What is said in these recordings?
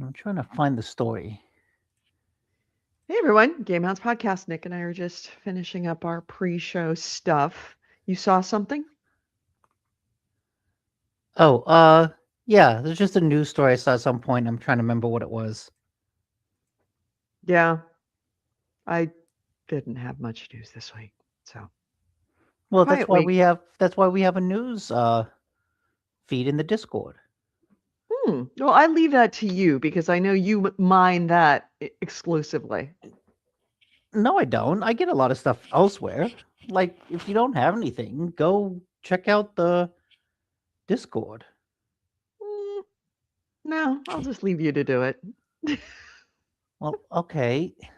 I'm trying to find the story. Hey everyone, GameHounds podcast. Nick and I are just finishing up our pre-show stuff. You saw something? Oh, yeah, there's just a news story I saw at some point. I'm trying to remember what it was. Yeah, I didn't have much news this week, so Well, quiet week. that's why we have a news feed in the Discord. Well, I leave that to you because I know you mine that exclusively. No, I don't. I get a lot of stuff elsewhere. Like if you don't have anything, go check out the Discord. Mm, no, I'll just leave you to do it. Well, okay. You're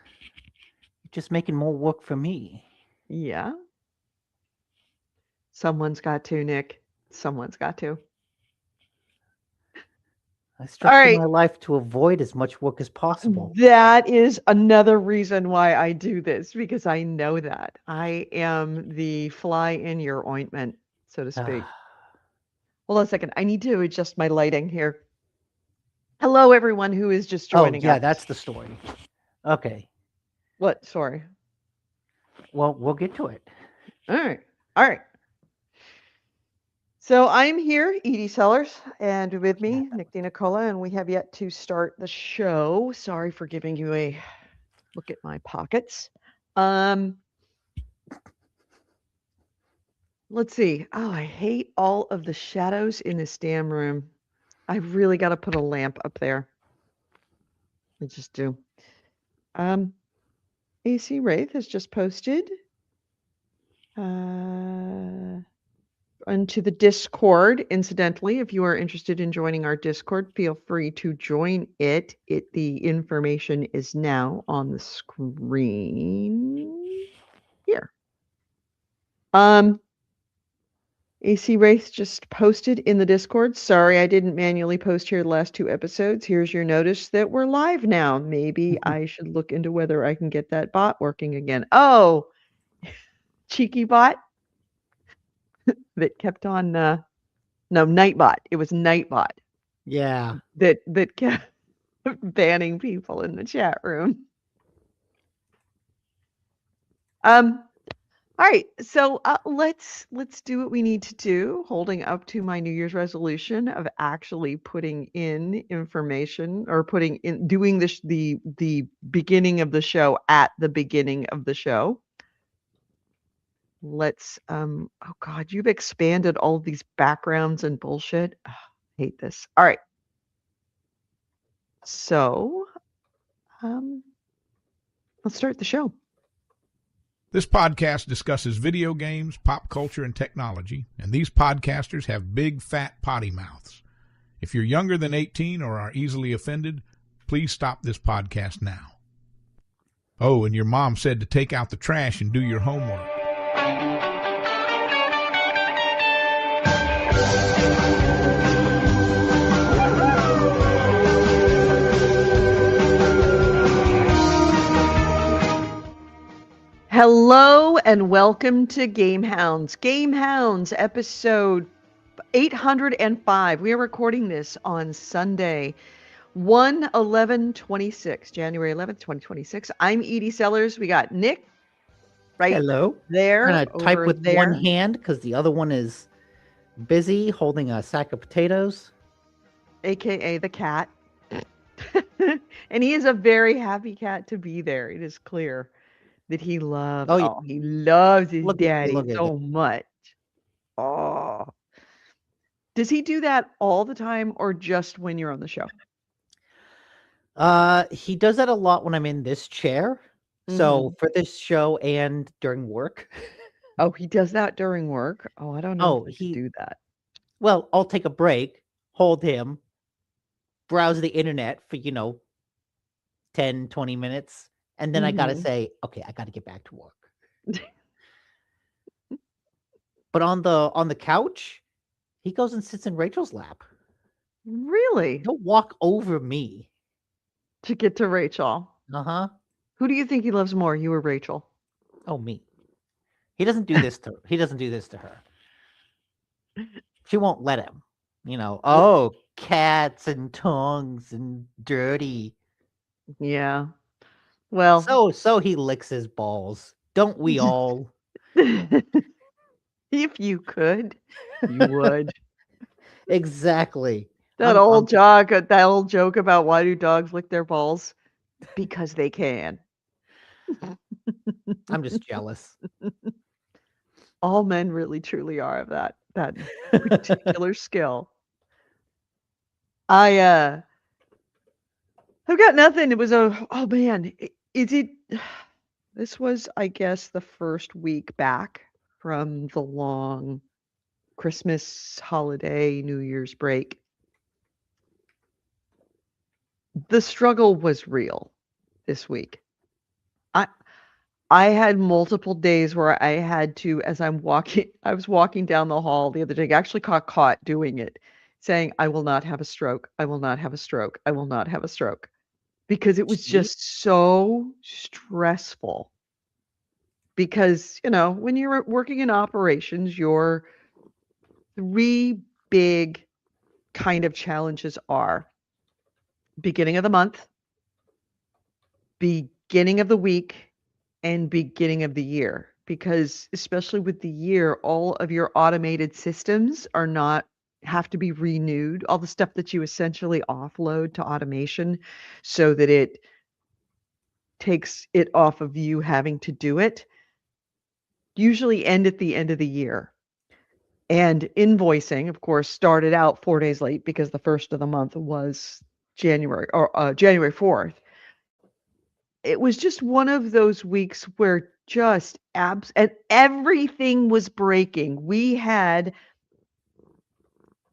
just making more work for me. Yeah, someone's got to, Nick. Someone's got to. I All structure right. my life to avoid as much work as possible. That is another reason why I do this because I know that I am the fly in your ointment, so to speak. Hold on a second. I need to adjust my lighting here. Hello, everyone who is just Oh, joining yeah, us. that's the story. Okay. What? Sorry. Well, we'll get to it. All right. All right. So I'm here, Edie Sellers, and with me, Nick DiNicola, and we have yet to start the show. Sorry for giving you a look at my pockets. Let's see. Oh, I hate all of the shadows in this damn room. I really got to put a lamp up there. I just do. AC Wraith has just posted onto the Discord. Incidentally, if you are interested in joining our Discord, feel free to join it. The information is now on the screen here. AC Wraith just posted in the Discord. Sorry, I didn't manually post here the last 2 episodes. Here's your notice that we're live now. Maybe I should look into whether I can get that bot working again. Oh, cheeky bot that kept on. No, Nightbot. It was Nightbot. Yeah. That kept banning people in the chat room. All right, so let's do what we need to do. Holding up to my New Year's resolution of actually putting in information or doing the beginning of the show at the beginning of the show. Let's oh God, you've expanded all of these backgrounds and bullshit. I hate this. All right, so let's start the show. This podcast discusses video games, pop culture, and technology, and these podcasters have big, fat potty mouths. If you're younger than 18 or are easily offended, please stop this podcast now. Oh, and your mom said to take out the trash and do your homework. Hello and welcome to GameHounds. GameHounds episode 805. We are recording this on Sunday, 1/11/26, January 11th, 2026. I'm Edie Sellers. We got Nick right Hello. there, I'm gonna type over with there. one hand because the other one is busy holding a sack of potatoes. AKA the cat. And he is a very happy cat to be there. It is clear that he loves, Oh, yeah. he loves his Look daddy at so much. Oh. Does he do that all the time or just when you're on the show? He does that a lot when I'm in this chair. So for this show and during work. Oh, he does that during work? Oh, I don't know Oh, if he could do that. Well, I'll take a break, hold him, browse the internet for, 10, 20 minutes, and then I gotta say, okay, I gotta get back to work. But on the couch, he goes and sits in Rachel's lap. Really? He'll walk over me. To get to Rachel. Uh-huh. Who do you think he loves more, you or Rachel? Oh, me. He doesn't do this to her. She won't let him. Oh, cats and tongues and dirty. Yeah. Well, So he licks his balls. Don't we all? if you could, you would. Exactly. That old joke about why do dogs lick their balls? Because they can. I'm just jealous. All men really truly are of that particular skill. I've got nothing. It was oh man, is it this was, I guess, the first week back from the long Christmas holiday, New Year's break. The struggle was real this week. I I had multiple days where I had to, as I was walking down the hall the other day, I actually got caught doing it, saying, I will not have a stroke. I will not have a stroke. I will not have a stroke. Because it was Gee. just so stressful. Because, when you're working in operations, your three big kind of challenges are beginning of the month, beginning of the week, and beginning of the year. Because especially with the year, all of your automated systems have to be renewed. All the stuff that you essentially offload to automation so that it takes it off of you having to do it, usually end at the end of the year. And invoicing, of course, started out 4 days late because the first of the month was January 4th. It was just one of those weeks where just and everything was breaking. We had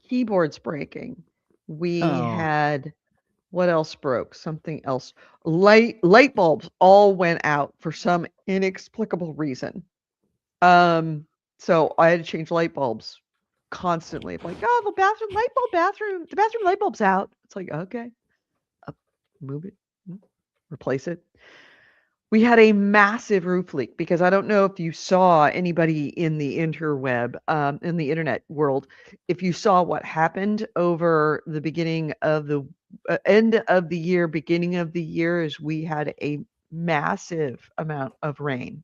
keyboards breaking. We Oh, had what else broke? Something else. Light bulbs all went out for some inexplicable reason. So I had to change light bulbs constantly. Like, oh, the bathroom light bulb's out. It's like, okay, move it, replace it. We had a massive roof leak because I don't know if you saw anybody in the interweb, in the internet world, if you saw what happened over the beginning of the end of the year, beginning of the year, is we had a massive amount of rain.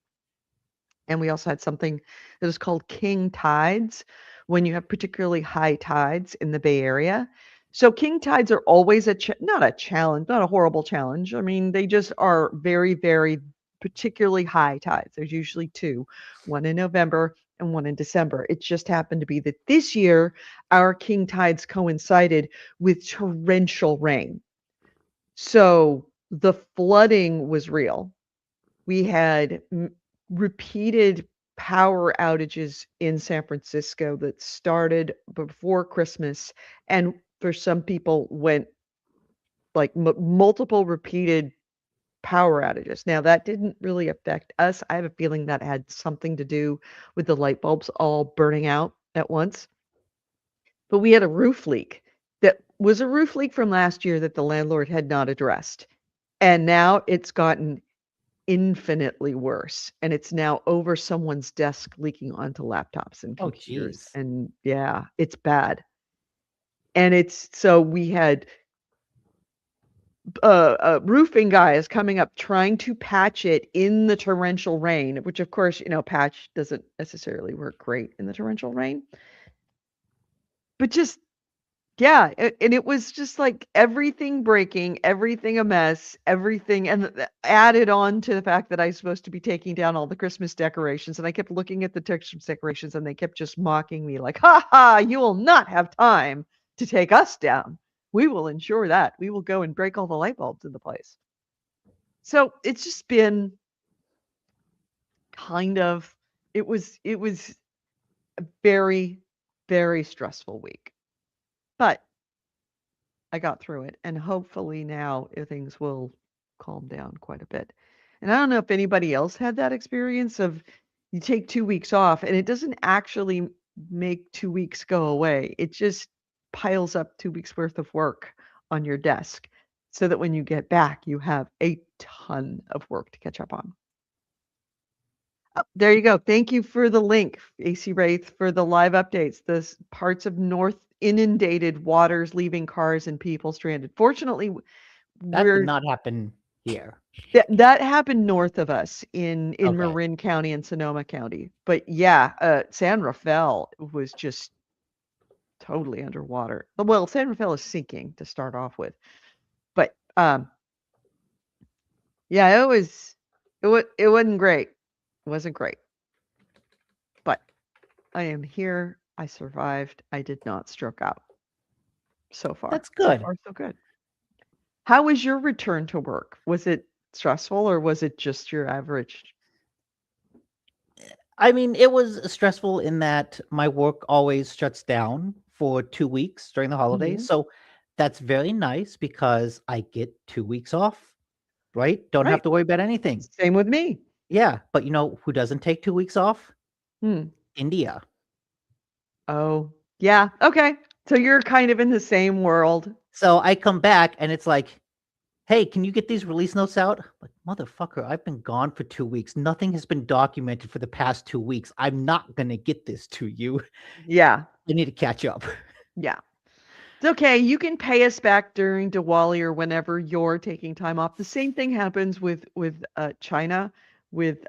And we also had something that is called king tides when you have particularly high tides in the Bay Area. So king tides are always not a challenge, not a horrible challenge. I mean, they just are very, very particularly high tides. There's usually two, one in November and one in December. It just happened to be that this year our king tides coincided with torrential rain. So the flooding was real. We had repeated power outages in San Francisco that started before Christmas, and for some people went like multiple repeated power outages. Now, that didn't really affect us. I have a feeling that had something to do with the light bulbs all burning out at once. But we had a roof leak that was a roof leak from last year that the landlord had not addressed. And now it's gotten infinitely worse, and it's now over someone's desk leaking onto laptops and oh, computers, jeez. and yeah, it's bad. And it's so we had roofing guys coming up trying to patch it in the torrential rain, which of course, patch doesn't necessarily work great in the torrential rain. But just yeah, and it was just like everything breaking, everything a mess, everything, and added on to the fact that I was supposed to be taking down all the Christmas decorations, and I kept looking at the Christmas decorations, and they kept just mocking me, like, "Ha ha! You will not have time to take us down. We will ensure that we will go and break all the light bulbs in the place." So it's just been kind of it was a very, very stressful week, but I got through it, and hopefully now things will calm down quite a bit. And I don't know if anybody else had that experience of you take 2 weeks off and it doesn't actually make 2 weeks go away. It just piles up 2 weeks worth of work on your desk so that when you get back, you have a ton of work to catch up on. Oh, there you go. Thank you for the link, AC Wraith, for the live updates. The parts of inundated waters, leaving cars and people stranded. Fortunately, That did not happen here. that happened north of us in Okay. Marin County and Sonoma County. But yeah, San Rafael was just totally underwater. Well, San Rafael is sinking to start off with. But yeah, it wasn't great. It wasn't great. But I am here. I survived. I did not stroke out. So far. That's good. So far, so good. How was your return to work? Was it stressful or was it just your average? I mean, it was stressful in that my work always shuts down for 2 weeks during the holidays. Mhm. So that's very nice because I get 2 weeks off, right? Don't have Right. to worry about anything. Same with me. Yeah, but you know who doesn't take 2 weeks off? Hmm. India. Oh, yeah. Okay. So you're kind of in the same world. So I come back and it's like, hey, can you get these release notes out? Like, motherfucker, I've been gone for 2 weeks. Nothing has been documented for the past 2 weeks. I'm not going to get this to you. Yeah. I need to catch up. Yeah. It's okay. You can pay us back during Diwali or whenever you're taking time off. The same thing happens with China, with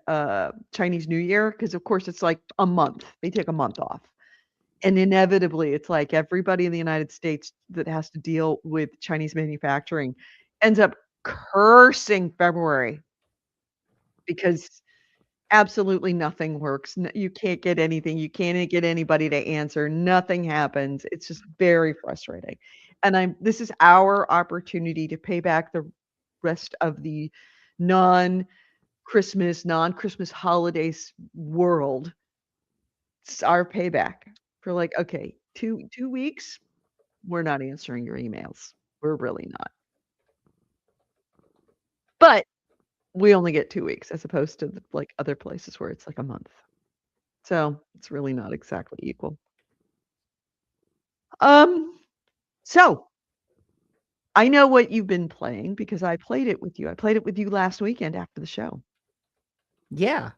Chinese New Year, because of course it's like a month. They take a month off. And inevitably, it's like everybody in the United States that has to deal with Chinese manufacturing ends up cursing February because absolutely nothing works. You can't get anything. You can't get anybody to answer. Nothing happens. It's just very frustrating. And this is our opportunity to pay back the rest of the non-Christmas holidays world. It's our payback for like, okay, two weeks, we're not answering your emails. We're really not. But we only get 2 weeks as opposed to like other places where it's like a month. So it's really not exactly equal. So I know what you've been playing because I played it with you. I played it with you last weekend after the show. Yeah.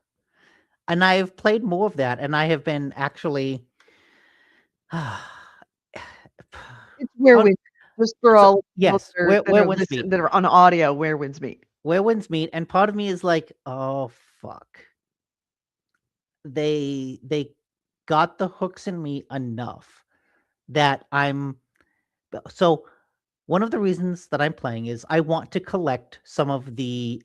And I've played more of that, and I have been actually It's Where on Winds just for so all people yes, that are on audio, Where Winds Meet. Where winds meet, and part of me is like, "Oh, fuck." They got the hooks in me enough that so one of the reasons that I'm playing is I want to collect some of the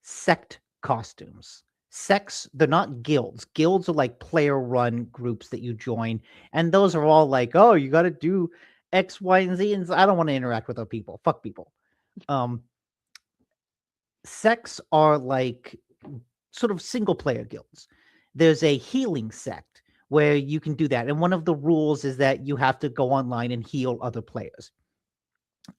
sect costumes. Sects, they're not guilds. Guilds are like player run groups that you join, and those are all like, oh, you got to do X, Y, and Z, and I don't want to interact with other people. Fuck people. Sects are like sort of single player guilds. There's a healing sect where you can do that, and one of the rules is that you have to go online and heal other players.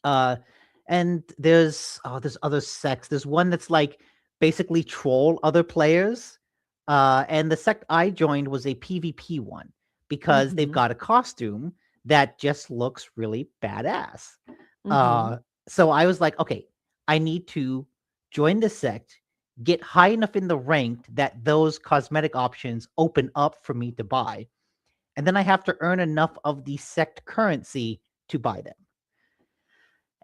And there's other sects. There's one that's like basically troll other players. And the sect I joined was a PvP one because they've got a costume that just looks really badass. So I was like, okay, I need to join the sect, get high enough in the rank that those cosmetic options open up for me to buy. And then I have to earn enough of the sect currency to buy them.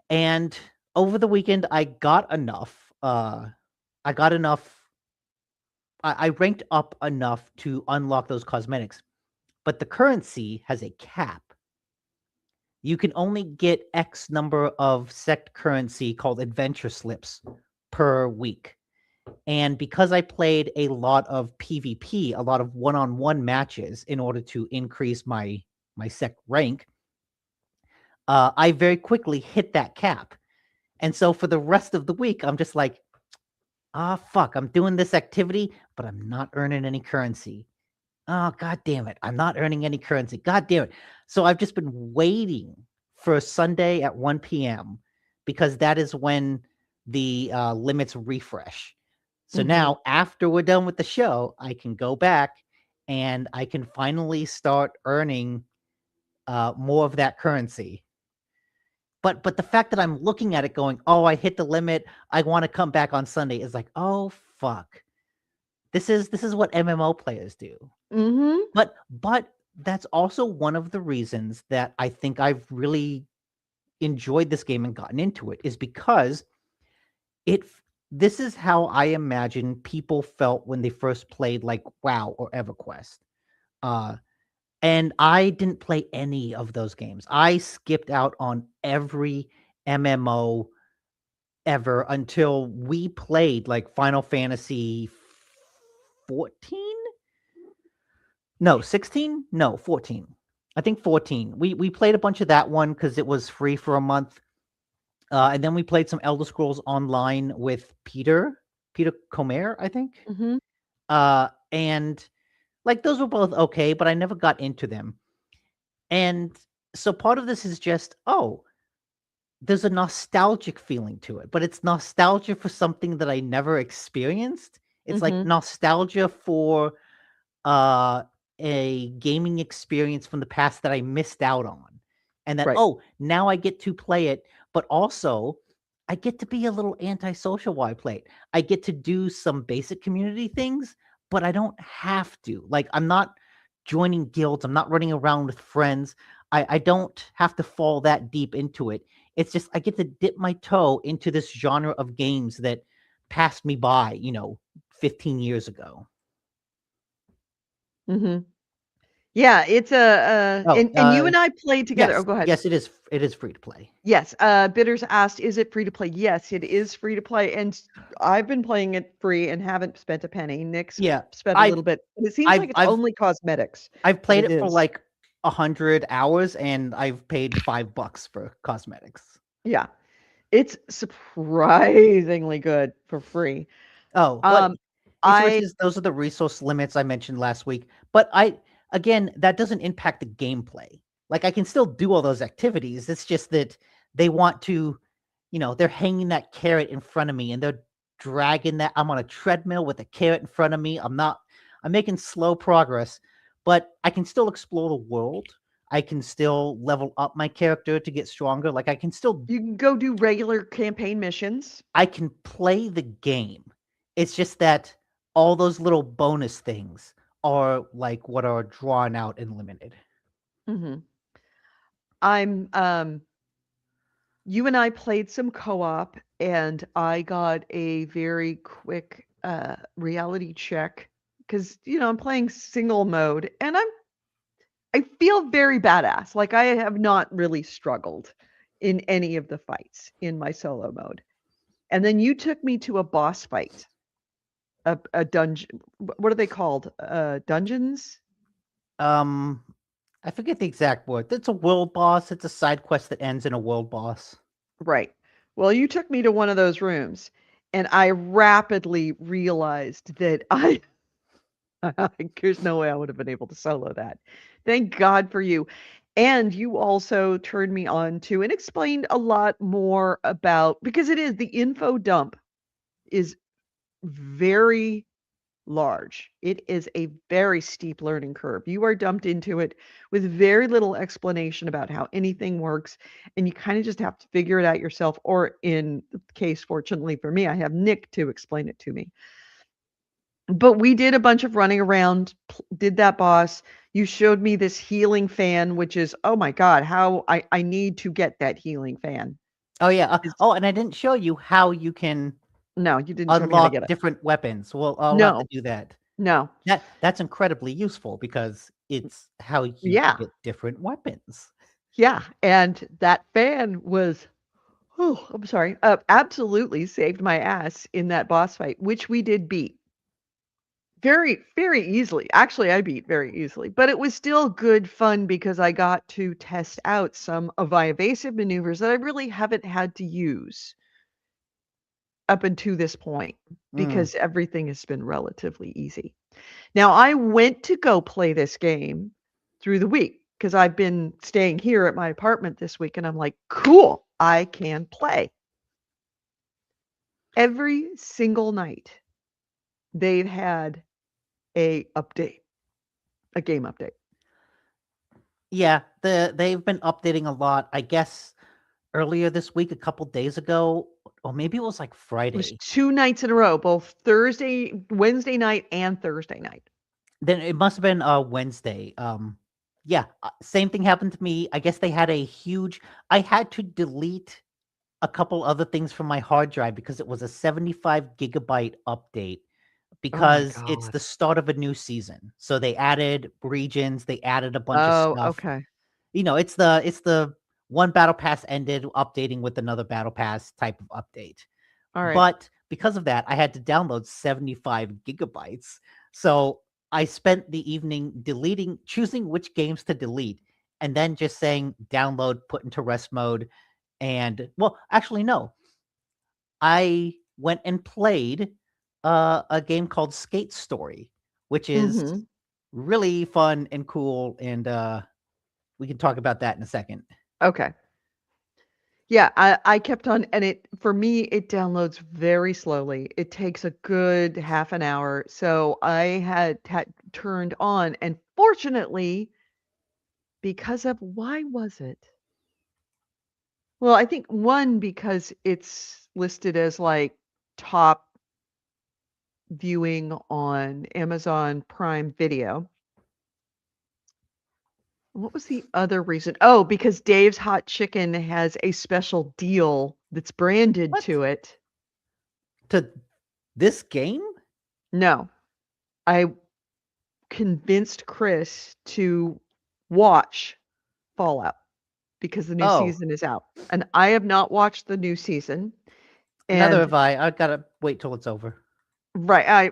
And over the weekend, I got enough. I ranked up enough to unlock those cosmetics, but the currency has a cap. You can only get X number of sect currency called adventure slips per week. And because I played a lot of PvP, a lot of one-on-one matches in order to increase my sect rank, I very quickly hit that cap. And so for the rest of the week, I'm just like, fuck, I'm doing this activity, but I'm not earning any currency. Oh, God damn it. I'm not earning any currency. God damn it. So I've just been waiting for Sunday at 1 p.m. because that is when the limits refresh. So now after we're done with the show, I can go back and I can finally start earning more of that currency. But the fact that I'm looking at it going, oh, I hit the limit, I want to come back on Sunday is like, oh fuck. This is what MMO players do. But that's also one of the reasons that I think I've really enjoyed this game and gotten into it, is because this is how I imagine people felt when they first played like WoW or EverQuest. Uh, and I didn't play any of those games. I skipped out on every MMO ever until we played like Final Fantasy 14? No, 16? No, 14. I think 14. We played a bunch of that one because it was free for a month. And then we played some Elder Scrolls Online with Peter Comer, I think. Mm-hmm. And like those were both okay, but I never got into them. And so part of this is just, there's a nostalgic feeling to it, but it's nostalgia for something that I never experienced. It's like Mm-hmm. nostalgia for uh a gaming experience from the past that I missed out on. And that, Right. now I get to play it, but also I get to be a little antisocial while I play it. I get to do some basic community things, but I don't have to. Like, I'm not joining guilds, I'm not running around with friends. I don't have to fall that deep into it. It's just I get to dip my toe into this genre of games that passed me by, 15 years ago. Mm-hmm. Yeah, it's Oh, and you and I played together. Oh, yes, go ahead. yes, it is free to play. Yes, Bitters asked, "Is it free to play?" Yes, it is free to play, and I've been playing it free and haven't spent a penny. Nick's Yeah, spent a I've little bit, but it seems I've like it's I've only cosmetics, I've but played it it for is. like 100 hours, and I've paid $5 for cosmetics. Yeah, it's surprisingly good for free. Oh, but Um, I resources, those are the resource limits I mentioned last week. But again, that doesn't impact the gameplay. Like, I can still do all those activities. It's just that they want to, they're hanging that carrot in front of me and they're dragging that. I'm on a treadmill with a carrot in front of me. I'm making slow progress, but I can still explore the world. I can still level up my character to get stronger. Like, You can go do regular campaign missions. I can play the game. It's just that all those little bonus things are like what are drawn out and limited. Mhm. I'm, you and I played some co-op, and I got a very quick, reality check because I'm playing single mode, and I feel very badass. Like, I have not really struggled in any of the fights in my solo mode. And then you took me to a boss fight, a dungeon. What are they called? Dungeons? Um, I forget the exact word. It's a world boss. It's a side quest that ends in a world boss. Right. Well, you took me to one of those rooms, and I rapidly realized that there's no way I would have been able to solo that. Thank God for you. And you also turned me on to and explained a lot more about, because it is the info dump is very large. It is a very steep learning curve. You are dumped into it with very little explanation about how anything works, and you kind of just have to figure it out yourself. Or in the case, fortunately for me, I have Nick to explain it to me. But we did a bunch of running around, did that boss. You showed me this healing fan, which is, oh my God, how I need to get that healing fan. Oh yeah. It's, And I didn't show you how you can no, you didn't show me how to unlock get it. different weapons. Well, I'll have to No, do that. no. That's incredibly useful because it's how you Yeah. get different weapons. Yeah. And that fan was, oh, I'm sorry, absolutely saved my ass in that boss fight, which we did beat very, very easily. Actually, I beat very easily, but it was still good fun because I got to test out some of my evasive maneuvers that I really haven't had to use up until this point Mm. because everything has been relatively easy. Now, I went to go play this game through the week because I've been staying here at my apartment this week, and I'm like, cool, I can play. Every single night, they've had a update, a game update. Yeah, they've been updating a lot. I guess earlier this week, a couple days ago, or maybe it was like It was Friday. 2 nights in a row, both Wednesday night and Thursday night. Then it must have been Wednesday. Yeah, same thing happened to me. I guess they had a huge. I had to delete a couple other things from my hard drive because it was a 75 gigabyte update Oh my because it's god. the start of a new season. So they added regions, they added a bunch of Oh, stuff. okay. It's the one battle pass ended updating with another battle pass type of update. All right. But because of that, I had to download 75 gigabytes. So I spent the evening choosing which games to delete, and then just saying download, put into rest mode. And well, actually, no. I went and played a game called Skate Story, which is Mhm. really fun and cool. And we can talk about that in a second. Okay. Yeah, I kept on, and for me, it downloads very slowly. It takes a good half an hour. So I had turned on, and fortunately, because of why was it? Well, I think one, because it's listed as like top viewing on Amazon Prime Video. What was the other reason? Oh, because Dave's Hot Chicken has a special deal that's branded What? to it. To this game? No, I convinced Chris to watch Fallout because the new Oh, season is out. And I have not watched the new season. neither And have I. I gotta wait till it's over. right,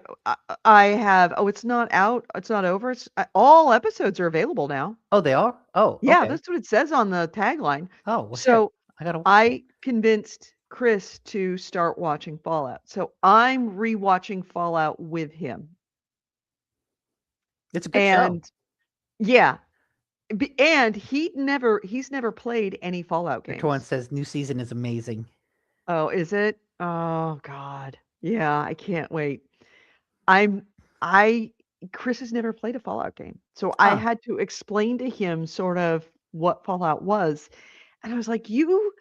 I have. Oh, it's not out. It's not over. All episodes are available now. Oh, they are? Oh, Yeah, okay. that's what it says on the tagline. Oh, well, shit. So I gotta watch that. I convinced Chris to start watching Fallout. So I'm rewatching Fallout with him. It's a good show. And yeah, and he's never played any Fallout Torrance games. says new season is amazing. Oh, is it? Oh God. Yeah, I can't wait. I'm I Chris has never played a Fallout game. So I Ah, had to explain to him sort of what Fallout was. And I was like, you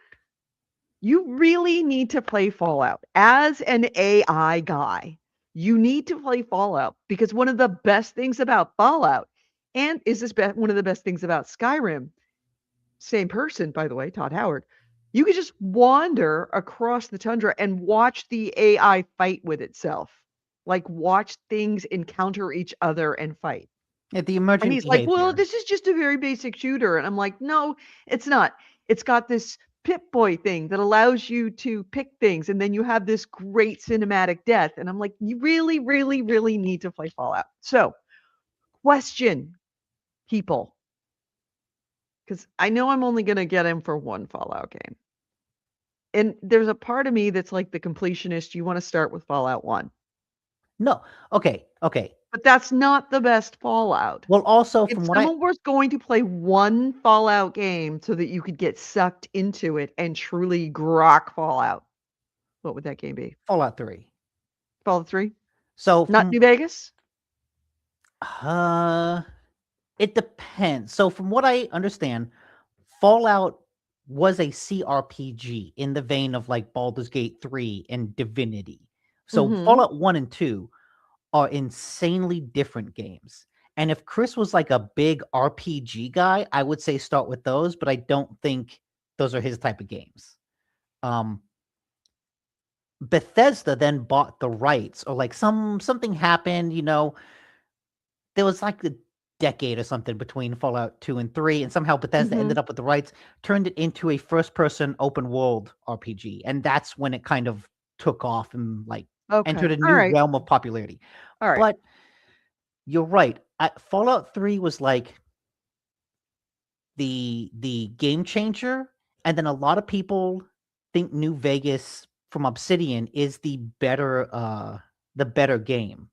really need to play Fallout. As an AI guy, you need to play Fallout because one of the best things about Fallout, and is this one of the best things about Skyrim, same person, by the way, Todd Howard, you could just wander across the tundra and watch the AI fight with itself. Like watch things encounter each other and fight. yeah, the And emergent he's like, "Well, behavior. this is just a very basic shooter." And I'm like, "No, it's not. It's got this Pip-Boy thing that allows you to pick things, and then you have this great cinematic death." And I'm like, "You really, really, really need to play Fallout." So, question, people, because I know I'm only gonna get him for one Fallout game. And there's a part of me that's like the completionist. You want to start with Fallout 1. No. Okay. Okay. But that's not the best Fallout. Well, also If from what I someone was going to play one Fallout game so that you could get sucked into it and truly grok Fallout, what would that game be? Fallout 3. Fallout 3? So Not from New Vegas? uh it depends. So from what I understand, Fallout was a CRPG in the vein of like Baldur's Gate 3 and Divinity. So Mhm. Fallout 1 and 2 are insanely different games. And if Chris was like a big RPG guy, I would say start with those, but I don't think those are his type of games. Um Bethesda then bought the rights, or like something happened, there was like a decade or something between Fallout 2 and 3, and somehow Bethesda Mhm. ended up with the rights, turned it into a first person open world RPG. And that's when it kind of took off and like Okay. entered a All new right. realm of popularity. All right. But you're right. Fallout 3 was like the game changer, and then a lot of people think New Vegas from Obsidian is the better game.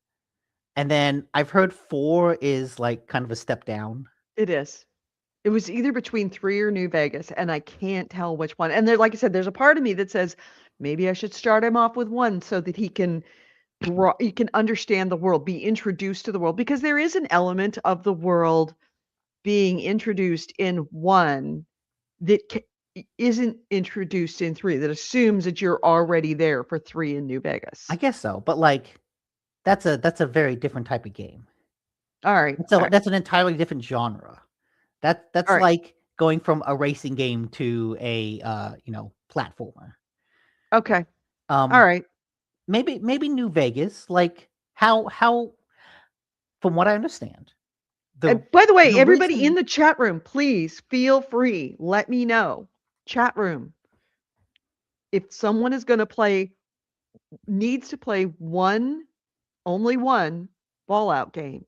And then I've heard 4 is like kind of a step down. It is. It was either between 3 or New Vegas, and I can't tell which one. And there, like I said, there's a part of me that says maybe I should start him off with 1 so that he can understand the world, be introduced to the world, because there is an element of the world being introduced in 1 that isn't introduced in 3, that assumes that you're already there for 3 in New I Vegas. guess so, but like that's a very different type of game. All right. All So right. that's an entirely different genre. That's All right. like going from a racing game to a platformer. Okay. All Um, right. maybe New Vegas. Like how from what I understand, the And by the way, the everybody in reason the chat room, please feel free. Let me know. Chat room. If someone is going to play, needs to play only one Fallout game,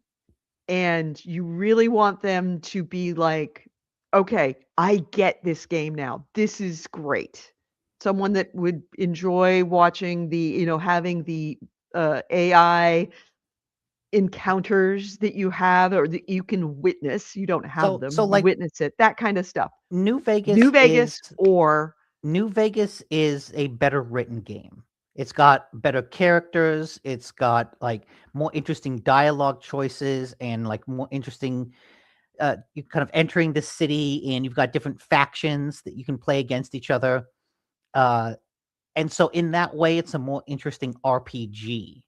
and you really want them to be like, okay, I get this game now. This is great. Someone that would enjoy watching having the AI encounters that you have or that you can witness. You don't have so them, you like witness it, that kind of stuff. New New Vegas Vegas or New Vegas is a better written game. It's got better characters, it's got like more interesting dialogue choices and like more interesting you kind of entering the city and you've got different factions that you can play against each other. And so in that way it's a more interesting RPG.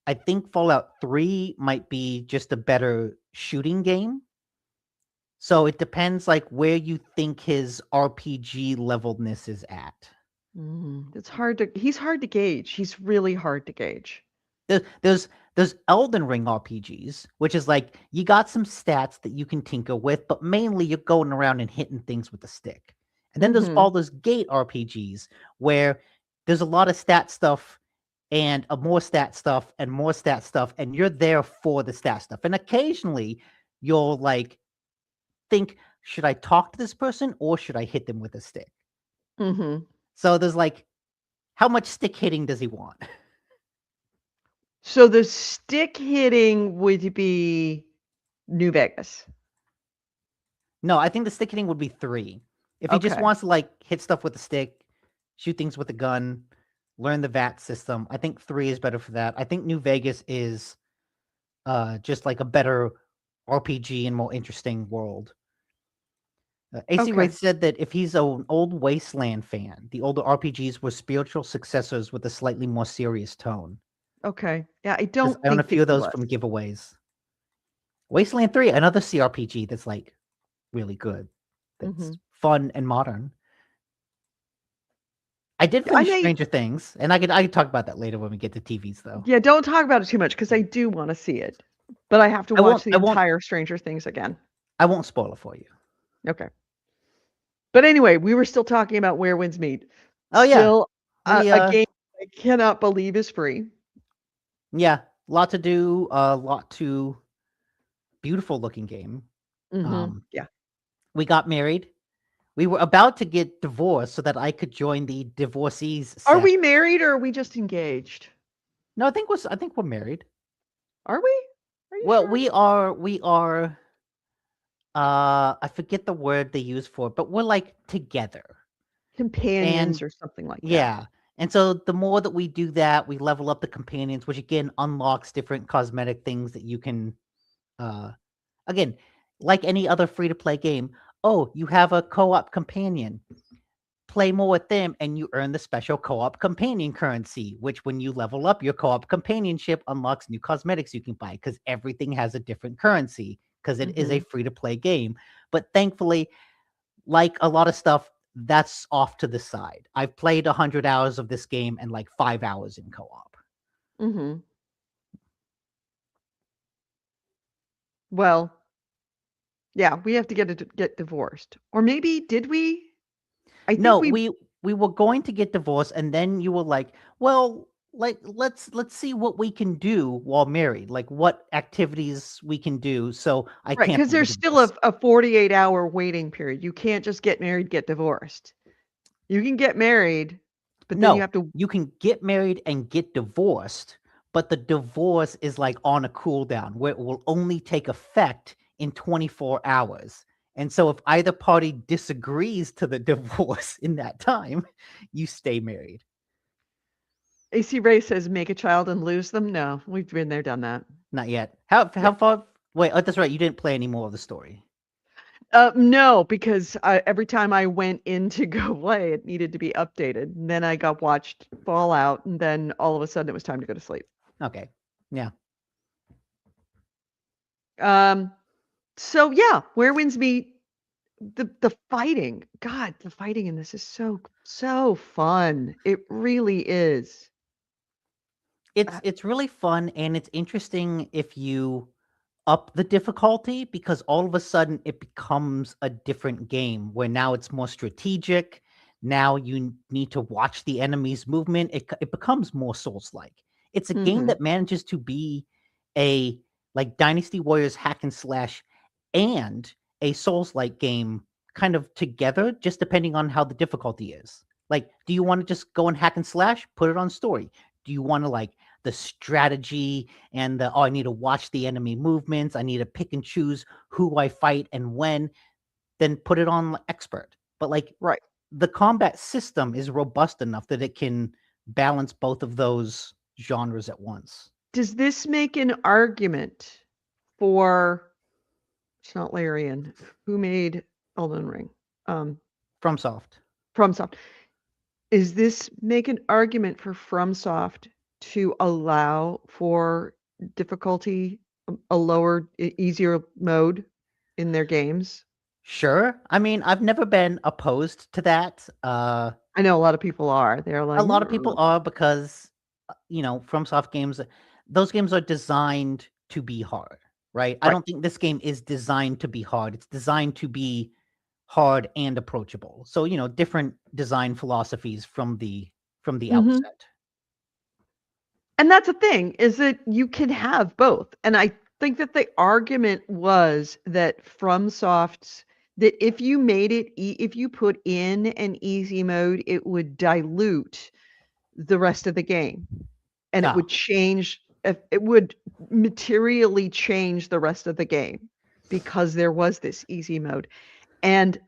I think Fallout 3 might be just a better shooting game. So it depends like where you think his RPG levelness is at. he's hard to gauge. He's really hard to gauge. There's Elden Ring RPGs, which is like you got some stats that you can tinker with, but mainly you're going around and hitting things with a stick. And then there's all those Gate RPGs where there's a lot of stat stuff and more stat stuff and more stat stuff, and you're there for the stat stuff. And occasionally you'll like think, should I talk to this person or should I hit them with a stick? So there's like, how much stick hitting does he want? So the stick hitting would be New Vegas. No, I think the stick hitting would be 3. If he just Okay. wants to like hit stuff with a stick, shoot things with a gun, learn the VAT system, I think 3 is better for that. I think New Vegas is just like a better RPG and more interesting world. AC Okay. Wraith said that if he's an old Wasteland fan, the older RPGs were spiritual successors with a slightly more serious tone. Okay. Yeah, I 'Cause don't I own a think that few of he those was. from giveaways. Wasteland 3, another CRPG that's like really good. That's fun and modern. I did I finish may Stranger Things, and I could talk about that later when we get to TVs though. Yeah, don't talk about it too much because I do want to see it. But I have to watch the I won't entire Stranger Things again. I won't spoil it for you. Okay. But anyway, we were still talking about Where Winds Meet. Oh yeah. Still We a game I cannot believe is free. yeah, lot to do, lot to beautiful looking game. Yeah. We got married. We were about to get divorced so that I could join the divorcees Are sect. we married or are we just engaged? No, I think we're married. Are we? Are you Well, sure? we are I forget the word they use for it, but we're like together. Companions And or something like that. yeah. And so the more that we do that, we level up the companions, which again unlocks different cosmetic things that you can again, like any other free to play game. Oh, you have a co-op companion. Play more with them and you earn the special co-op companion currency, which when you level up your co-op companionship unlocks new cosmetics you can buy because everything has a different currency because it is a free to play game. But thankfully, like a lot of stuff, that's off to the side. I've played 100 hours of this game and like 5 hours in co-op. Well, yeah, we have to get divorced. Or maybe did we? I think No, we we were going to get divorced, and then you were like, "Well, like let's see what we can do while married, like what activities we can do." So I right, because canceled the there's still a divorce. 48-hour waiting period. You can't just get married, get divorced. You can get married, but then you No, have to you can get married and get divorced, but the divorce is like on a cooldown where it will only take effect in 24 hours. And so if either party disagrees to the divorce in that time, you stay married. AC Ray says make a child and lose them. No, we've been there, done that. Not yet. Yeah. How far? Wait, oh, that's right. You didn't play any more of the story. No, because every time I went in to go play, it needed to be updated. And then I watched Fallout, and then all of a sudden it was time to go to sleep. Okay. Yeah. So yeah, Where Winds Meet the fighting. God, the fighting in this is so fun. It really is. It's really fun, and it's interesting if you up the difficulty, because all of a sudden it becomes a different game where now it's more strategic. Now you need to watch the enemy's movement. It becomes more Souls-like. It's a game Mhm. that manages to be a like Dynasty Warriors hack and slash and a Souls-like game kind of together, just depending on how the difficulty is. Like, do you want to just go and hack and slash? Put it on story. Do you want to like the strategy and the, oh, I need to watch the enemy movements, I need to pick and choose who I fight and when, then put it on expert. But like Right. the combat system is robust enough that it can balance both of those genres at once. Does this make an argument for it's not Larian. Who made Elden Ring? FromSoft. FromSoft. Is this make an argument for FromSoft to allow for difficulty, a lower, easier mode in their games? Sure. I mean, I've never been opposed to that. I know a lot of people are. They're like, A lot of people are because, FromSoft games, those games are designed to be hard, right? I right. don't think this game is designed to be hard. It's designed to be hard and approachable. So, different design philosophies from the Mhm. outset. And that's the thing, is that you can have both. And I think that the argument was that FromSoft's that if you made it if you put in an easy mode, it would dilute the rest of the game, and it Ah, would change it would materially change the rest of the game because there was this easy mode. And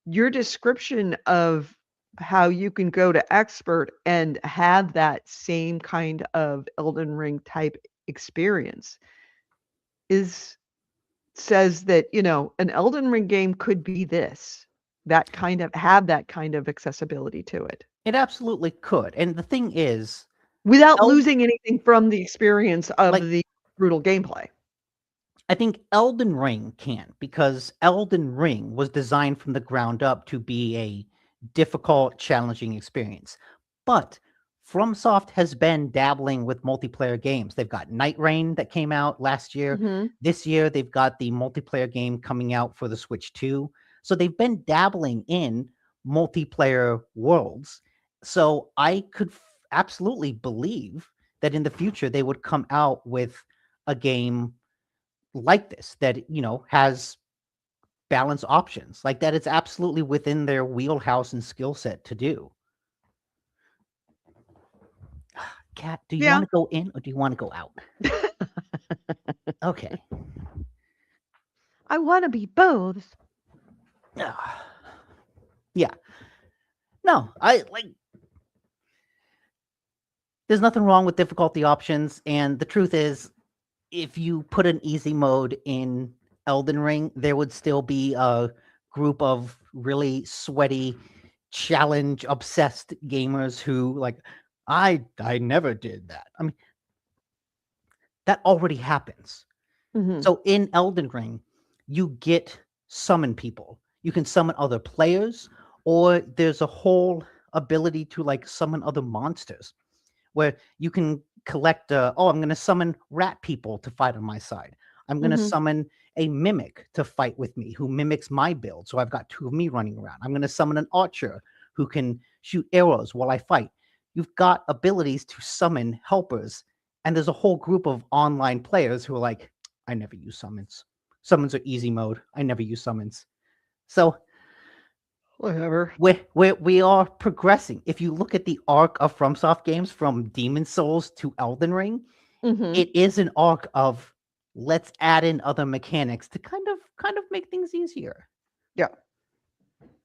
your description of how you can go to expert and have that same kind of Elden Ring type experience is says that, an Elden Ring game could be this, have that kind of accessibility to it it absolutely could. And the thing is, without El- losing anything from the experience of like the brutal gameplay. I think Elden Ring can, because Elden Ring was designed from the ground up to be a difficult, challenging experience. But FromSoft has been dabbling with multiplayer games. They've got Night Rain that came out last year. Mhm. This year, they've got the multiplayer game coming out for the Switch 2. So they've been dabbling in multiplayer worlds. So I could absolutely believe that in the future, they would come out with a game like this that has balance options like that. It's absolutely within their wheelhouse and skill set to do. Kat, do you want Yeah. to go in or do you want to go out? Okay. I wanna be both. Yeah. No, I like there's nothing wrong with difficulty options, and the truth is if you put an easy mode in Elden Ring, there would still be a group of really sweaty, challenge obsessed gamers who like, I never did that. I mean, that already happens. Mhm. So in Elden Ring, you get summon people. You can summon other players, or there's a whole ability to like summon other monsters where you can collect I'm going to summon rat people to fight on my side. I'm going to Mhm. summon a mimic to fight with me who mimics my build, so I've got two of me running around. I'm going to summon an archer who can shoot arrows while I fight. You've got abilities to summon helpers, and there's a whole group of online players who are like, I never use summons. Summons are easy mode. I never use summons. So Whatever. we are progressing. If you look at the arc of FromSoft games from Demon Souls to Elden Ring, Mhm. it is an arc of let's add in other mechanics to kind of make things easier. Yeah.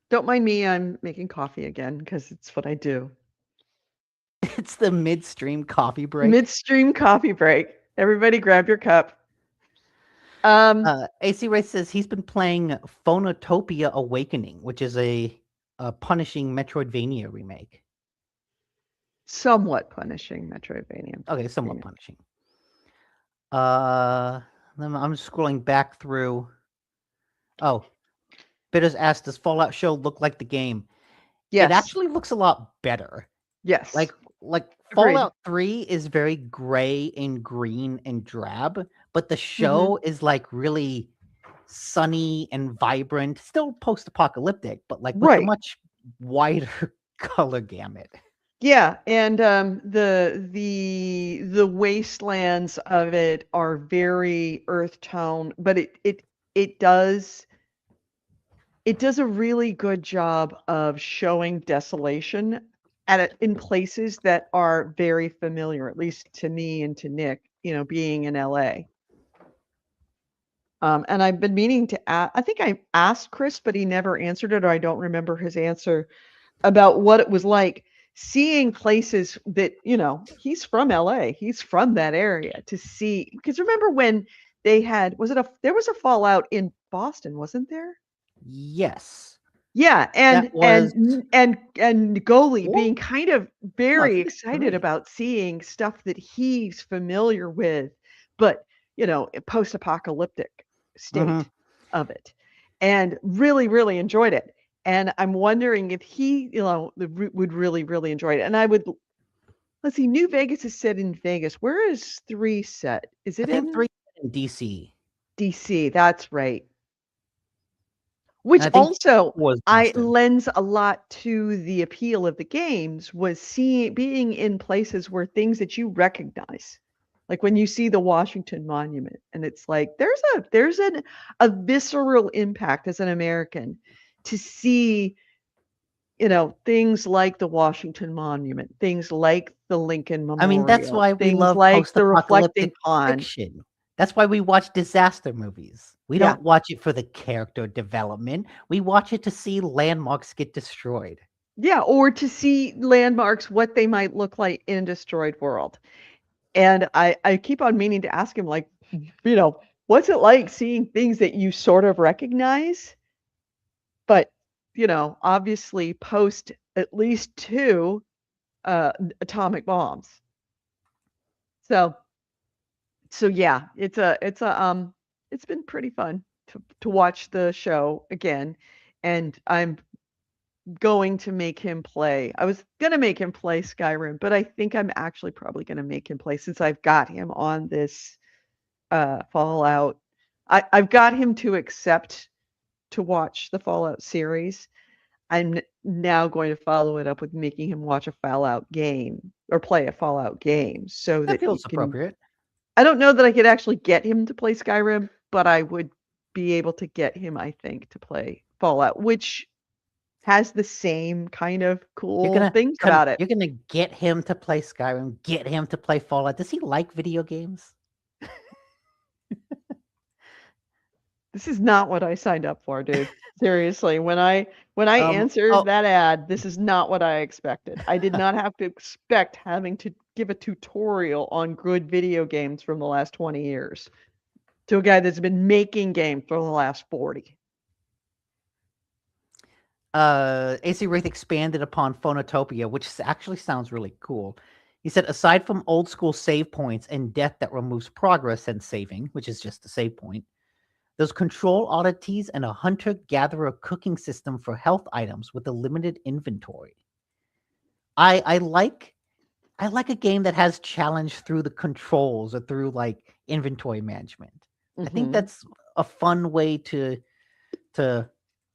Don't mind me, I'm making coffee again because it's what I do. It's the midstream coffee break. Midstream coffee break. Everybody grab your cup. AC Ray says he's been playing Phonotopia Awakening, which is a punishing Metroidvania remake. Somewhat punishing Metroidvania. Okay, somewhat Yeah. punishing. I'm scrolling back through. Oh, Bitters asked, does Fallout show look like the game? It Yes. actually looks a lot better. Yes. Like Agreed. Fallout 3 is very gray and green and drab, but the Mm-hmm. show is like really sunny and vibrant, still post-apocalyptic, but like with a Right. much wider color gamut. Yeah, and the wastelands of it are very earth tone, but it does a really good job of showing desolation in places that are very familiar, at least to me and to Nick, being in LA. And I've been meaning to I think I asked Chris, but he never answered it, or I don't remember his answer about what it was like seeing places that, he's from LA, he's from that area, to see, because remember when they had, there was a Fallout in Boston, wasn't there? Yes. Yeah, That was and Goli four? being kind of No, I very think it's excited 3. about seeing stuff that he's familiar with, but a post-apocalyptic Mhm. state of it, and really, really enjoyed it. And I'm wondering if he, would really, really enjoy it. And let's see, New Vegas is set in Vegas. Where is 3 set? Is I it think in 3 is in DC. DC? That's right. Which And I think also was I Boston. lends a lot to the appeal of the games, was being in places where things that you recognize. Like when you see the Washington Monument, and it's like there's a visceral impact as an American to see, things like the Washington Monument, things like the Lincoln I mean, that's Memorial, why we things love like the reflecting post-apocalyptic pond. fiction. That's why we watch disaster movies. We Yeah. don't watch it for the character development. We watch it to see landmarks get destroyed. Yeah, or to see landmarks, what they might look like in a destroyed world. And I keep on meaning to ask him, like, what's it like seeing things that you sort of recognize, but, obviously post at least 2 atomic bombs. So yeah, it's been pretty fun to watch the show again, and I'm going to make him play. I was gonna make him play Skyrim, but I think I'm actually probably gonna make him play, since I've got him on this Fallout. I've got him to accept to watch the Fallout series. I'm now going to follow it up with making him watch a Fallout game or play a Fallout game, so That that he feels can. appropriate. I don't know that I could actually get him to play Skyrim, but I would be able to get him, I think, to play Fallout, which has the same kind of cool things about it. You're gonna get him to play Skyrim, get him to play Fallout. Does he like video games? This is not what I signed up for, dude. Seriously, when I answered that ad, this is not what I expected. I did not have to expect having to give a tutorial on good video games from the last 20 years to a guy that's been making games for the last 40. AC Wraith expanded upon Phonotopia, which actually sounds really cool. He said, aside from old school save points and death that removes progress and saving, which is just a save point, there's control oddities and a hunter-gatherer cooking system for health items with a limited inventory. I like a game that has challenge through the controls or through like inventory management. I think that's a fun way to I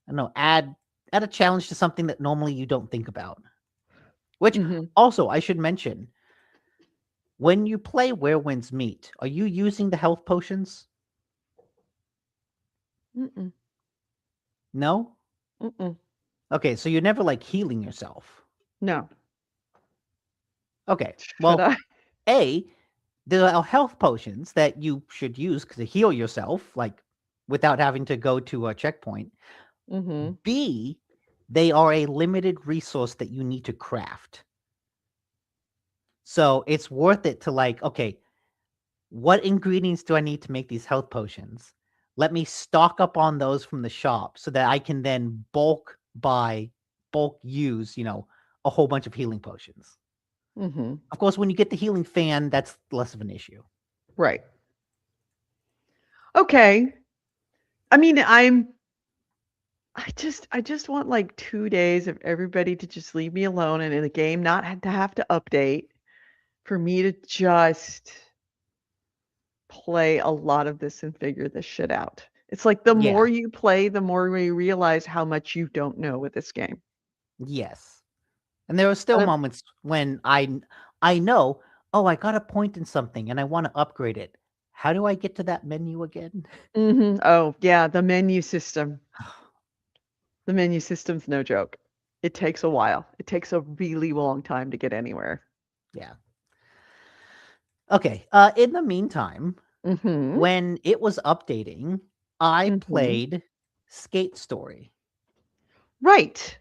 don't know, add a challenge to something that normally you don't think about. Which also I should mention, when you play Where Winds Meet, are you using the health potions? Mm-mm. No? Mm-mm. Okay, so you're never like healing yourself. No. Okay. Should Well, I? there are health potions that you should use to heal yourself, like without having to go to a checkpoint. B, they are a limited resource that you need to craft. So it's worth it to like, okay, what ingredients do I need to make these health potions? Let me stock up on those from the shop so that I can then bulk use, a whole bunch of healing potions. Of course, when you get the healing fan, that's less of an issue. Right. Okay. I mean, I just want like 2 days of everybody to just leave me alone and in the game not to have to update for me to just play a lot of this and figure this shit out. It's like the Yeah. more you play, the more you realize how much you don't know with this game. Yes. And there are still And moments when I know, oh, I got a point in something and I want to upgrade it. How do I get to that menu again? Oh, yeah, the menu system. The menu system's no joke. It takes a while. It takes a really long time to get anywhere. Yeah. Okay. In the meantime, Mhm. when it was updating, I Mhm. played Skate Story. Right.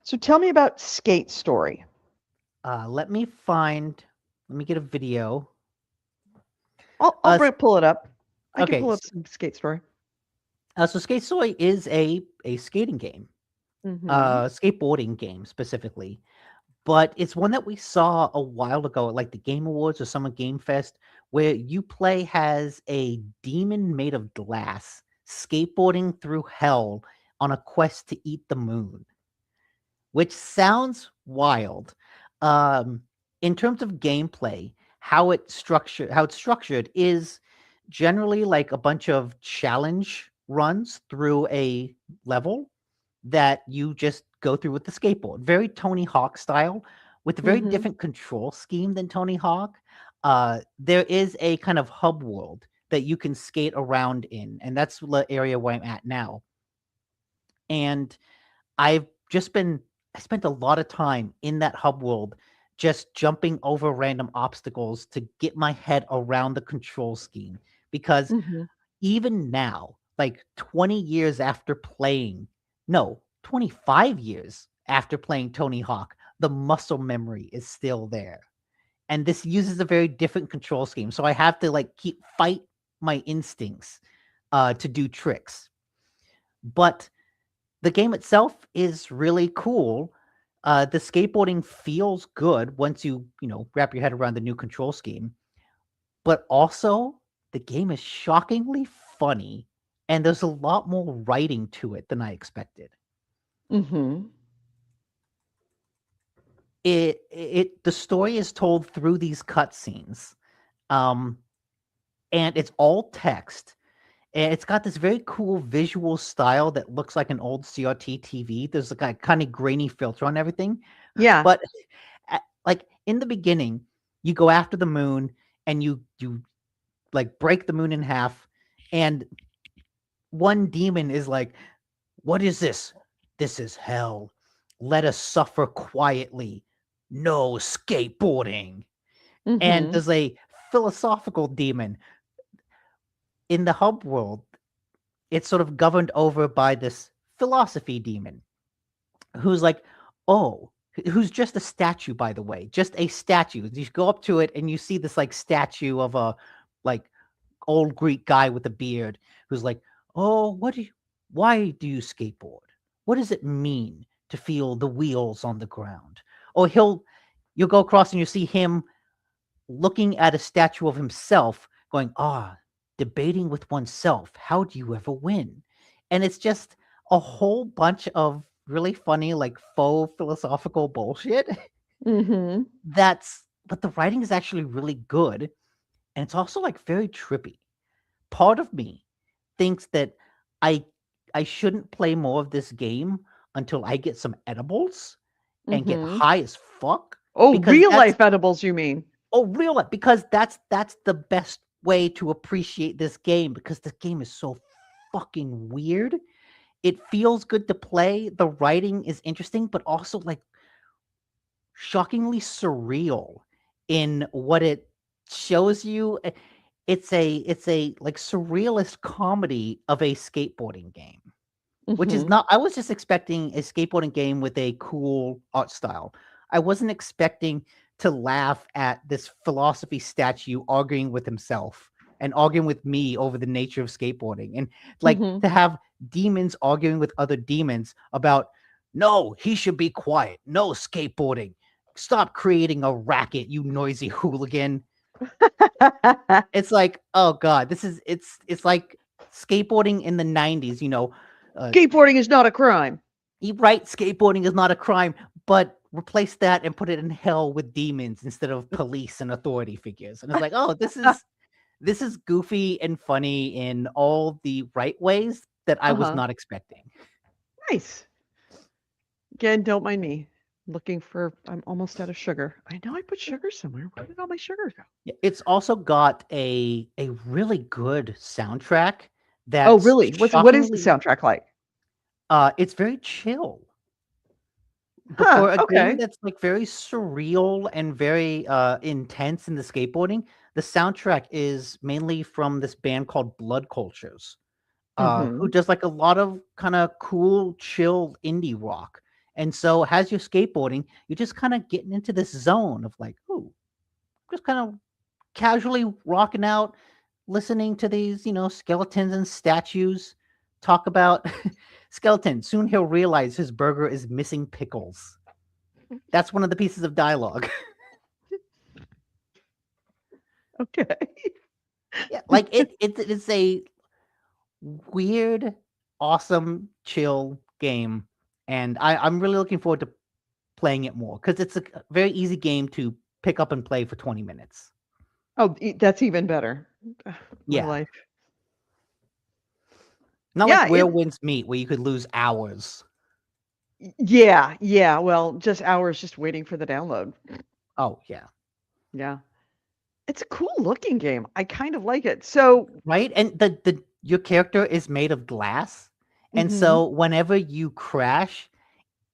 So tell me about Skate Story. Let me get a video. I'll Uh, s- pull it up. I can okay. pull up some Skate Story. So Skate Story is a skating game, Mhm. skateboarding game specifically, but it's one that we saw a while ago at like the Game Awards or Summer Game Fest, where you play has a demon made of glass skateboarding through hell on a quest to eat the moon, which sounds wild. Um, in terms of gameplay, how it's structured is generally like a bunch of challenge runs through a level that you just go through with the skateboard. Very Tony Hawk style, with a very Mhm. different control scheme than Tony Hawk. There is a kind of hub world that you can skate around in, and that's the area where I'm at now. And I've just been I spent a lot of time in that hub world just jumping over random obstacles to get my head around the control scheme because Mhm. even now, like 20 years after playing, no, 25 years after playing Tony Hawk, the muscle memory is still there. And this uses a very different control scheme. So I have to like keep fight my instincts to do tricks. But the game itself is really cool. The skateboarding feels good once you wrap your head around the new control scheme, but also the game is shockingly funny and there's a lot more writing to it than I expected. Mhm. The story is told through these cutscenes, um, and it's all text. And it's got this very cool visual style that looks like an old CRT TV. There's like a kind of grainy filter on everything. Yeah. But like in the beginning, you go after the moon and you like break the moon in half, and one demon is like, "What is this? This is hell. Let us suffer quietly. No skateboarding." And Mhm. there's a philosophical demon in the hub world. It's sort of governed over by this philosophy demon who's like, oh, who's just a statue, by the way, just a statue. You go up to it and you see this like statue of a like old Greek guy with a beard who's like, oh, why do you skateboard? What does it mean to feel the wheels on the ground? Or you'll go across and you see him looking at a statue of himself going, debating with oneself. How do you ever win? And it's just a whole bunch of really funny, like faux philosophical bullshit. Mhm. But the writing is actually really good. And it's also like very trippy. Part of me thinks that I I shouldn't play more of this game until I get some edibles and get Mhm. high as fuck Oh, because real that's life edibles, you mean? oh real life because that's the best way to appreciate this game because this game is so fucking weird. It feels good to play. The writing is interesting, but also like shockingly surreal in what it shows you. It's a like surrealist comedy of a skateboarding game, which is Mhm. not I was just expecting a skateboarding game with a cool art style. I wasn't expecting to laugh at this philosophy statue arguing with himself and arguing with me over the nature of skateboarding and like Mhm. to have demons arguing with other demons about no, he should be quiet. No skateboarding. Stop creating a racket, you noisy hooligan. It's like, oh god, it's like skateboarding in the 90s, Skateboarding is not a crime. Right, skateboarding is not a crime, but replace that and put it in hell with demons instead of police and authority figures. And it's like, oh, this is goofy and funny in all the right ways that I was Uh-huh. not expecting. Nice. Again, don't mind me. I'm almost out of sugar. I know I put sugar somewhere. Where did all my sugar go? It's also got a really good soundtrack Oh, that's really? What is the shockingly soundtrack like? it's very chill. But Huh, for a game okay. that's like very surreal and very intense in the skateboarding, the soundtrack is mainly from this band called Blood Cultures, who Mhm. does like a lot of kind of cool, chill indie rock. And so as you're skateboarding, you're just kind of getting into this zone of like, ooh, just kind of casually rocking out, listening to these, skeletons and statues talk about skeleton. Soon he'll realize his burger is missing pickles. That's one of the pieces of dialogue. Okay. Yeah, like it is a weird, awesome, chill game, and I'm really looking forward to playing it more because it's a very easy game to pick up and play for 20 minutes. Oh, that's even better. Ugh, my Yeah, life. not like Yeah, Where Winds Meet, where you could lose hours. yeah, well, just hours just waiting for the download. Oh yeah, Yeah. It's a cool looking game. I kind of like it. So, right. And the your character is made of glass, and mhm. so whenever you crash,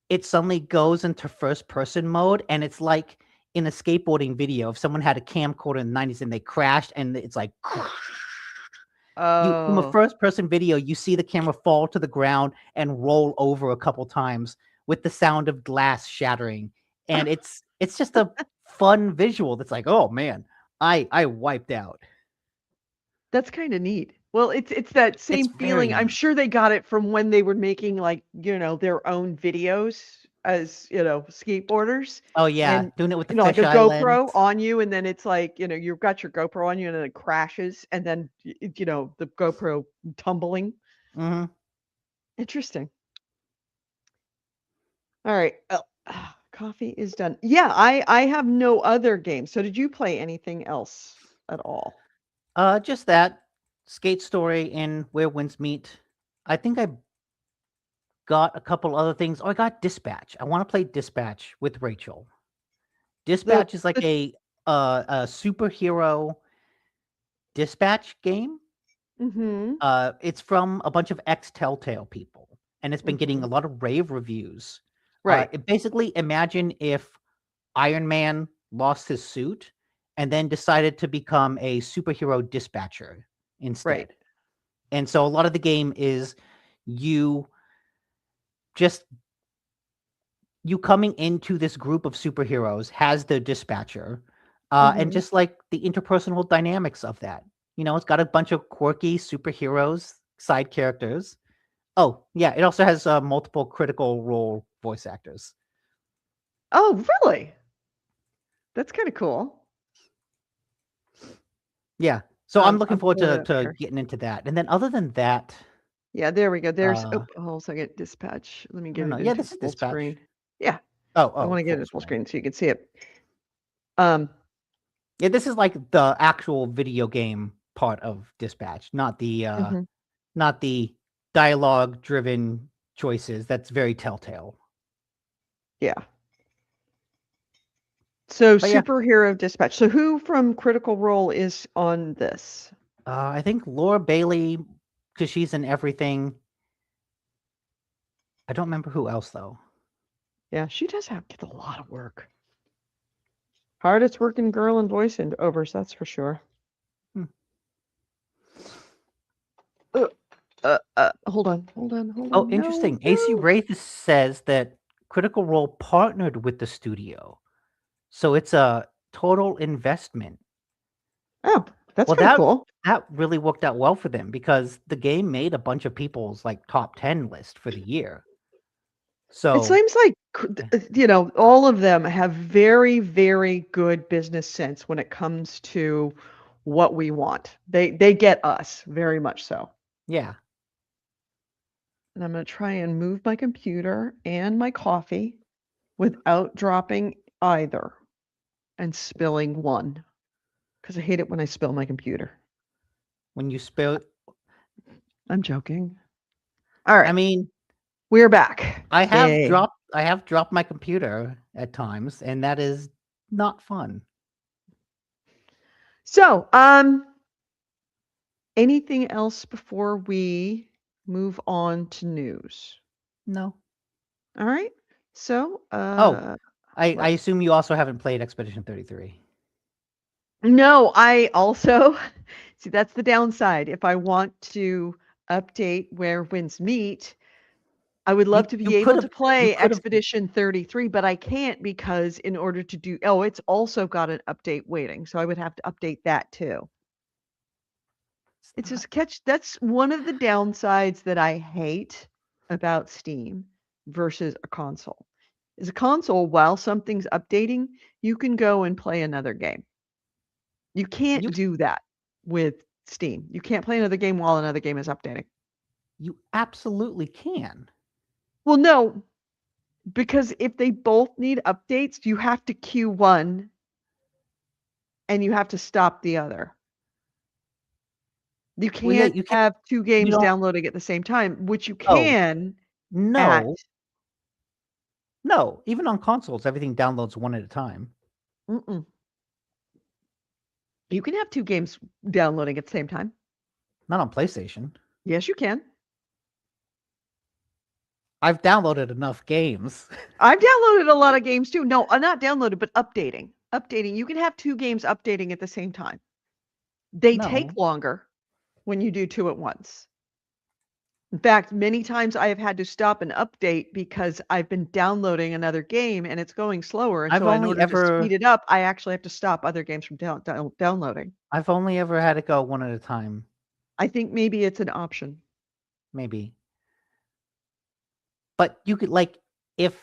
it suddenly goes into first person mode, and it's like in a skateboarding video. If someone had a camcorder in the 90s and they crashed, and it's like you from a Oh. first person video, you see the camera fall to the ground and roll over a couple times with the sound of glass shattering. And it's just a fun visual that's like, oh man, I wiped out. That's kinda neat. Well, it's that It's same very feeling. I'm neat. sure they got it from when they were making, like, their own videos as, skateboarders, Oh yeah, and, doing it with the like a fisheye lens. GoPro on you, and then it's like, you've got your GoPro on you, and then it crashes, and then, the GoPro tumbling. Hmm. Interesting. Alright. Oh, coffee is done. Yeah, I have no other games. So did you play anything else at all? Just that Skate Story and Where Winds Meet. I think I got a couple other things. Oh, I got Dispatch. I want to play Dispatch with Rachel. The Dispatch is like the a superhero dispatch game. Mhm. It's from a bunch of ex Telltale people, and it's been getting a Mhm. lot of rave reviews. Right. Basically, imagine if Iron Man lost his suit and then decided to become a superhero dispatcher Right. instead. And so a lot of the game is you just you coming into this group of superheroes has the dispatcher, and Mhm. just like the interpersonal dynamics of that. It's got a bunch of quirky superheroes, side characters. Oh yeah, it also has multiple critical role voice actors. Oh, really? That's kinda cool. Yeah, so I'm looking I'm forward pulling it to up to here. getting into that. And then other than that, Yeah, there we go. There's uh, hold a second. Dispatch. Let me I don't get know. it Yeah, into this is full Dispatch. screen. Yeah, I Oh, wanna get full it full screen. screen so you can see it. Um, Yeah, this is like the actual video game part of Dispatch, mhm. not the dialogue driven choices. That's very Telltale. Yeah. So But yeah, superhero dispatch. So who from Critical Role is on this? I think Laura Bailey, because she's in everything. I don't remember who else though. Yeah, she does get a lot of work. Hardest working girl in voiceovers, that's for sure. Hmm. Hold Oh, on. No, interesting. AC no. Wraith says that Critical Role partnered with the studio, so it's a total investment. Oh, that's Well, kind of cool. that really worked out well for them because the game made a bunch of people's like top 10 list for the year. It So seems like yeah, all of them have very, very good business sense when it comes to what we want. They get us very much so. yeah. And I'm going to try and move my computer and my coffee without dropping either and spilling one. Because I hate it when I spill my computer. When you spill, I'm joking. All right. I mean, We're back. I have Yay. dropped my computer at times, and that is not fun. So, anything else before we move on to news? No. All right. So, I what? assume you also haven't played Expedition 33. No, I also see that's the downside. If I want to update Where Winds Meet, I would love to be able to play Expedition 33, but I can't because in order to do it's also got an update waiting, so I would have to update that too. It's just that's one of the downsides that I hate about Steam versus a console. Is a console, while something's updating, you can go and play another game. You can't do that with Steam. You can't play another game while another game is updating. You absolutely can. Well, no, because if they both need updates, you have to queue one and you have to stop the other. You can't have two games downloading at the same time, which you can. No. No, even on consoles, everything downloads one at a time. Mm-mm. You can have two games downloading at the same time. Not on PlayStation. Yes, you can. I've downloaded enough games. I've downloaded a lot of games too. No, not downloaded, but updating. Updating. You can have two games updating at the same time. They take longer when you do two at once. In fact, many times I have had to stop and update because I've been downloading another game and it's going slower. And so in order to speed it up, I actually have to stop other games from downloading. I've only ever had it go one at a time. I think maybe it's an option. Maybe. But you could, like, if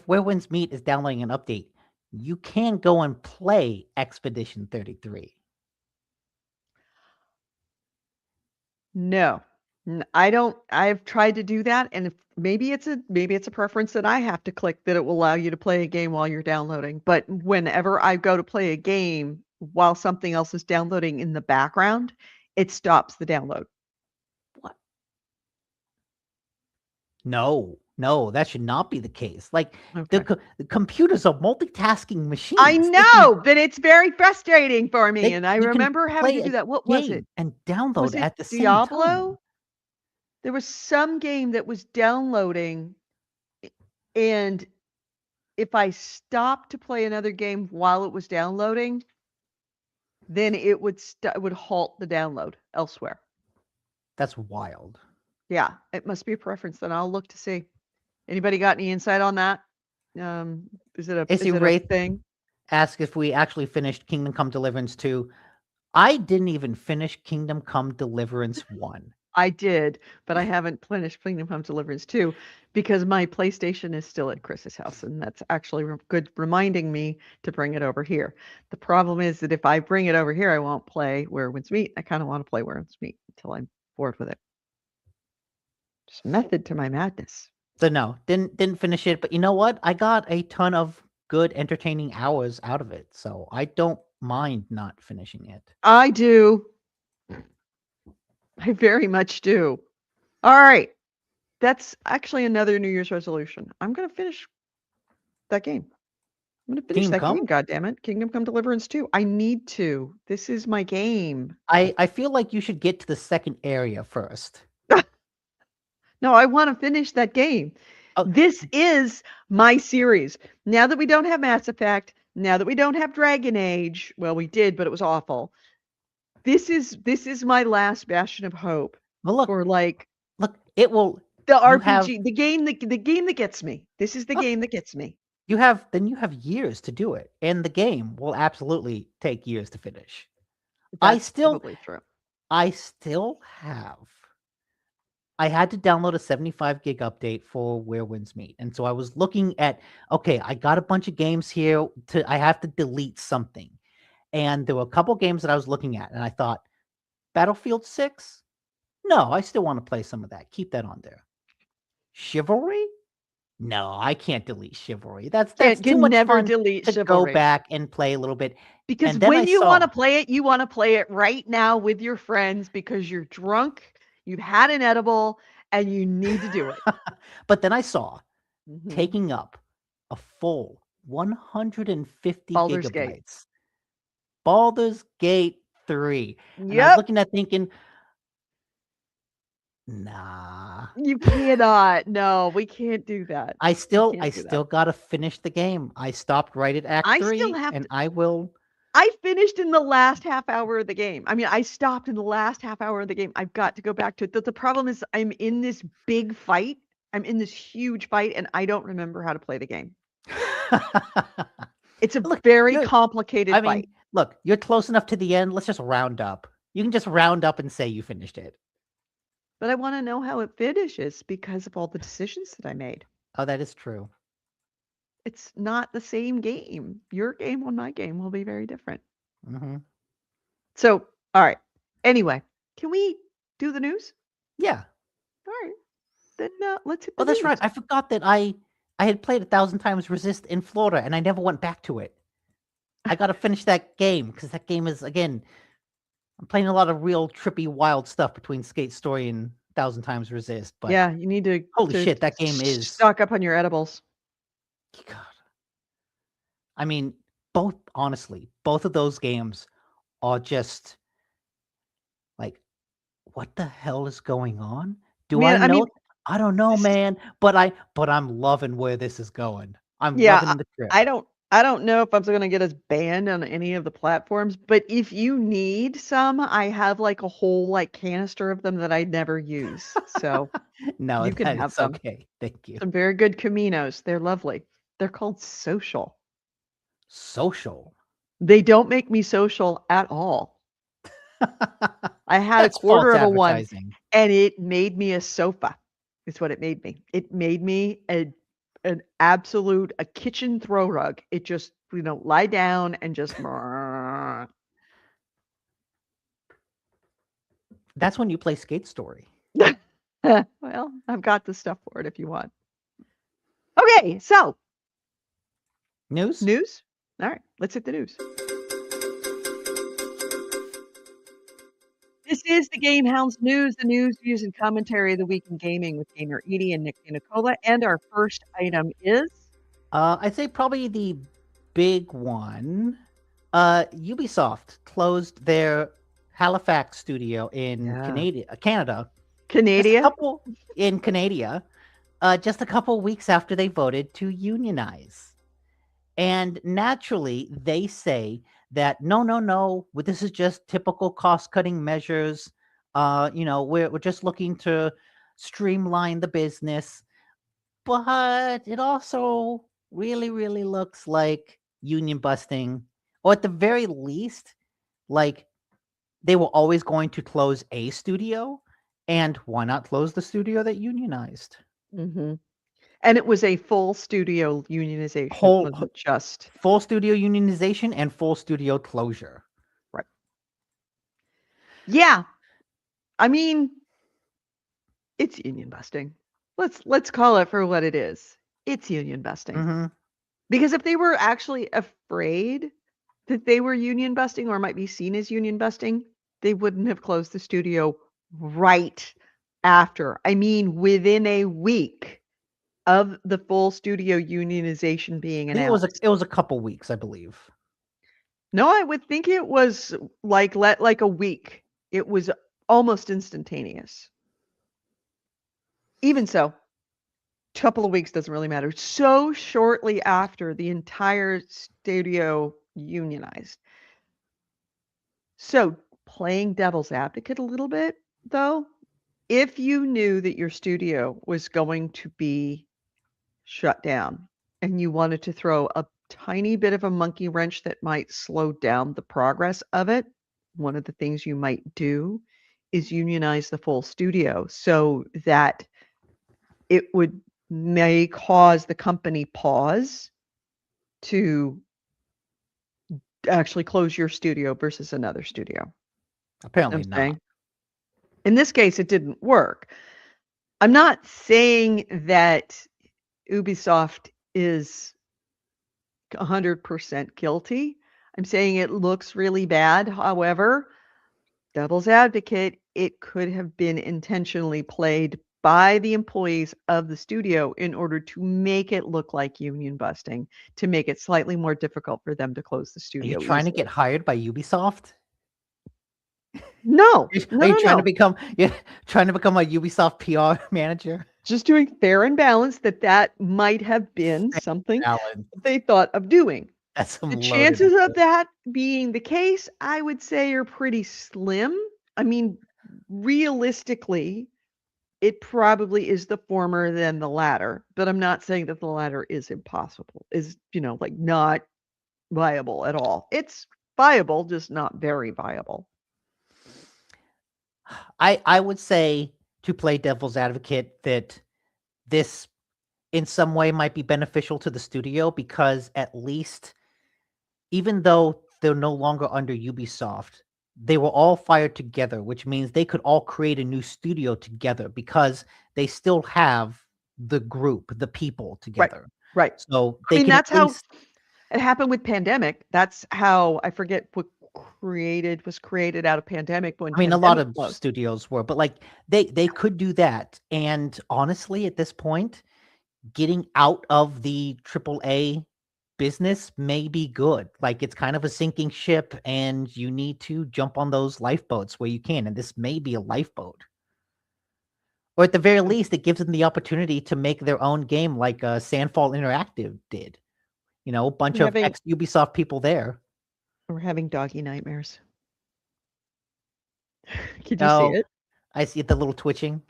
Where Winds Meet is downloading an update, you can go and play Expedition 33. No. I don't. I've tried to do that, and maybe it's a preference that I have to click that it will allow you to play a game while you're downloading. But whenever I go to play a game while something else is downloading in the background, it stops the download. What? No, that should not be the case. Like, the computer's a multitasking machine. I know, but it's very frustrating for me, and I remember having to do that. What was it? And download at the Diablo? same time. There was some game that was downloading, and if I stopped to play another game while it was downloading, then it would halt the download elsewhere. That's wild. Yeah, it must be a preference. Then I'll look to see. Anybody got any insight on that? Is it a thing? Ask if we actually finished Kingdom Come Deliverance 2. I didn't even finish Kingdom Come Deliverance 1. I did, but I haven't finished Kingdom Come Deliverance 2 because my PlayStation is still at Chris's house, and that's actually good reminding me to bring it over here. The problem is that if I bring it over here, I won't play Where Winds Meet. I kind of want to play Where Winds Meet until I'm bored with it. Just method to my madness. So no, didn't finish it, but you know what? I got a ton of good, entertaining hours out of it, so I don't mind not finishing it. I do. I very much do. All right. That's actually another New Year's resolution. I'm going to finish that game. I'm going to finish game, goddammit. Kingdom Come Deliverance 2. I need to. This is my game. I feel like you should get to the second area first. No, I want to finish that game. Oh. This is my series. Now that we don't have Mass Effect, now that we don't have Dragon Age, well, we did, but it was awful. This is my last bastion of hope. Well, look, it will. The RPG, the game that gets me. This is the game that gets me. You have years to do it, and the game will absolutely take years to finish. That's probably true. I had to download a 75 gig update for Where Winds Meet. And so I was looking at, okay, I got a bunch of games here I have to delete something. And there were a couple games that I was looking at, and I thought, Battlefield 6? No, I still want to play some of that. Keep that on there. Chivalry? No, I can't delete Chivalry. That's You too much never fun delete to go Chivalry. back and play a little bit. Because And then I when you saw, want to play it, you want to play it right now with your friends because you're drunk, you've had an edible, and you need to do it. but then I saw Mhm. taking up a full 150 Baldur's Gate. gigabytes. Baldur's Gate 3. And I was Yep. looking at thinking, nah. You cannot. No, we can't do that. I We still can't I do that. still gotta finish the game. I stopped right at Act I still 3, have and to. I will. I finished in the last half hour of the game. I mean, I stopped in the last half hour of the game. I've got to go back to it. The problem is I'm in this big fight. I'm in this huge fight, and I don't remember how to play the game. It's a Look, very you're- complicated I mean, fight. look, you're close enough to the end. Let's just round up. You can just round up and say you finished it. But I want to know how it finishes because of all the decisions that I made. Oh, that is true. It's not the same game. Your game and my game will be very different. Hmm. So, all right. Anyway, can we do the news? Yeah. All right. Then let's hit the Oh, that's news. right. I forgot that I had played 1,000 times Resist in Florida, and I never went back to it. I got to finish that game because that game is, again, I'm playing a lot of real trippy, wild stuff between Skate Story and 1,000 times Resist. But Yeah, you need to holy shit, that game is. stock up on your edibles. God. I mean, honestly, both of those games are just like, what the hell is going on? Do Man, I I know? mean, I don't know, this is- man. But I'm loving where this is going. I'm Yeah, loving the trip. I don't know if I'm going to get us banned on any of the platforms, but if you need some, I have like a whole like canister of them that I never use. So No, you can that have is them. okay. Thank you. Some very good Caminos. They're lovely. They're called social. Social. They don't make me social at all. I had That's a quarter false of a one, advertising. and it made me a sofa. Is what it made me. It made me an absolute a kitchen throw rug. It just lie down and just. That's when you play Skate Story. Well, I've got the stuff for it if you want. Okay, so News? news. All right, let's hit the news. This is the GameHounds news, the news, views, and commentary of the week in gaming with Gamer Edie and Nick Nicola. And our first item is I'd say probably the big one. Ubisoft closed their Halifax studio in Canada. Canada. Just a couple weeks after they voted to unionize. And naturally, they say that no, this is just typical cost-cutting measures. We're just looking to streamline the business. But it also really, really looks like union busting, or at the very least, like they were always going to close a studio, and why not close the studio that unionized? Mm-hmm. And it was a full studio unionization. Whole- It wasn't just Full studio unionization and full studio closure. right. Yeah, I mean, it's union busting. Let's call it for what it is. It's union busting. Mhm. Because if they were actually afraid that they were union busting or might be seen as union busting, they wouldn't have closed the studio right after. I mean, within a week of the full studio unionization being I think announced. it was a couple weeks, I believe. No, I would think it was like a week. It was almost instantaneous. Even so, couple of weeks doesn't really matter. So shortly after the entire studio unionized. So playing devil's advocate a little bit, though, if you knew that your studio was going to be shut down and you wanted to throw a tiny bit of a monkey wrench that might slow down the progress of it, one of the things you might do is unionize the full studio so that it may cause the company pause to actually close your studio versus another studio. Apparently not. In this case, it didn't work. I'm not saying that Ubisoft is 100% guilty. I'm saying it looks really bad. However, devil's advocate, it could have been intentionally played by the employees of the studio in order to make it look like union busting, to make it slightly more difficult for them to close the Are you studio trying to easily. get hired by Ubisoft? No, Are you trying to no. become trying to become a Ubisoft PR manager? Just doing fair and balanced that might have been something Alan, they thought of doing. that's some The loaded chances of words. that being the case, I would say, are pretty slim. I mean, realistically, it probably is the former than the latter, but I'm not saying that the latter is impossible, like not viable at all. It's viable, just not very viable. I would say, to play devil's advocate, that this in some way might be beneficial to the studio, because at least, even though they're no longer under Ubisoft, they were all fired together, which means they could all create a new studio together because they still have the group, the people Right. together. Right. So I they mean, can at that's how least, it happened with Pandemic. That's how I forget what was created out of Pandemic when I mean, a lot Pandemic of closed. studios were, but like they could do that. And honestly, at this point, getting out of the AAA business may be good. Like, it's kind of a sinking ship, and you need to jump on those lifeboats where you can. And this may be a lifeboat. Or at the very least, it gives them the opportunity to make their own game, like Sandfall Interactive did. You know, a bunch We're of having ex-Ubisoft people there. we're having doggy nightmares. Could you see Oh, it? I see the little twitching.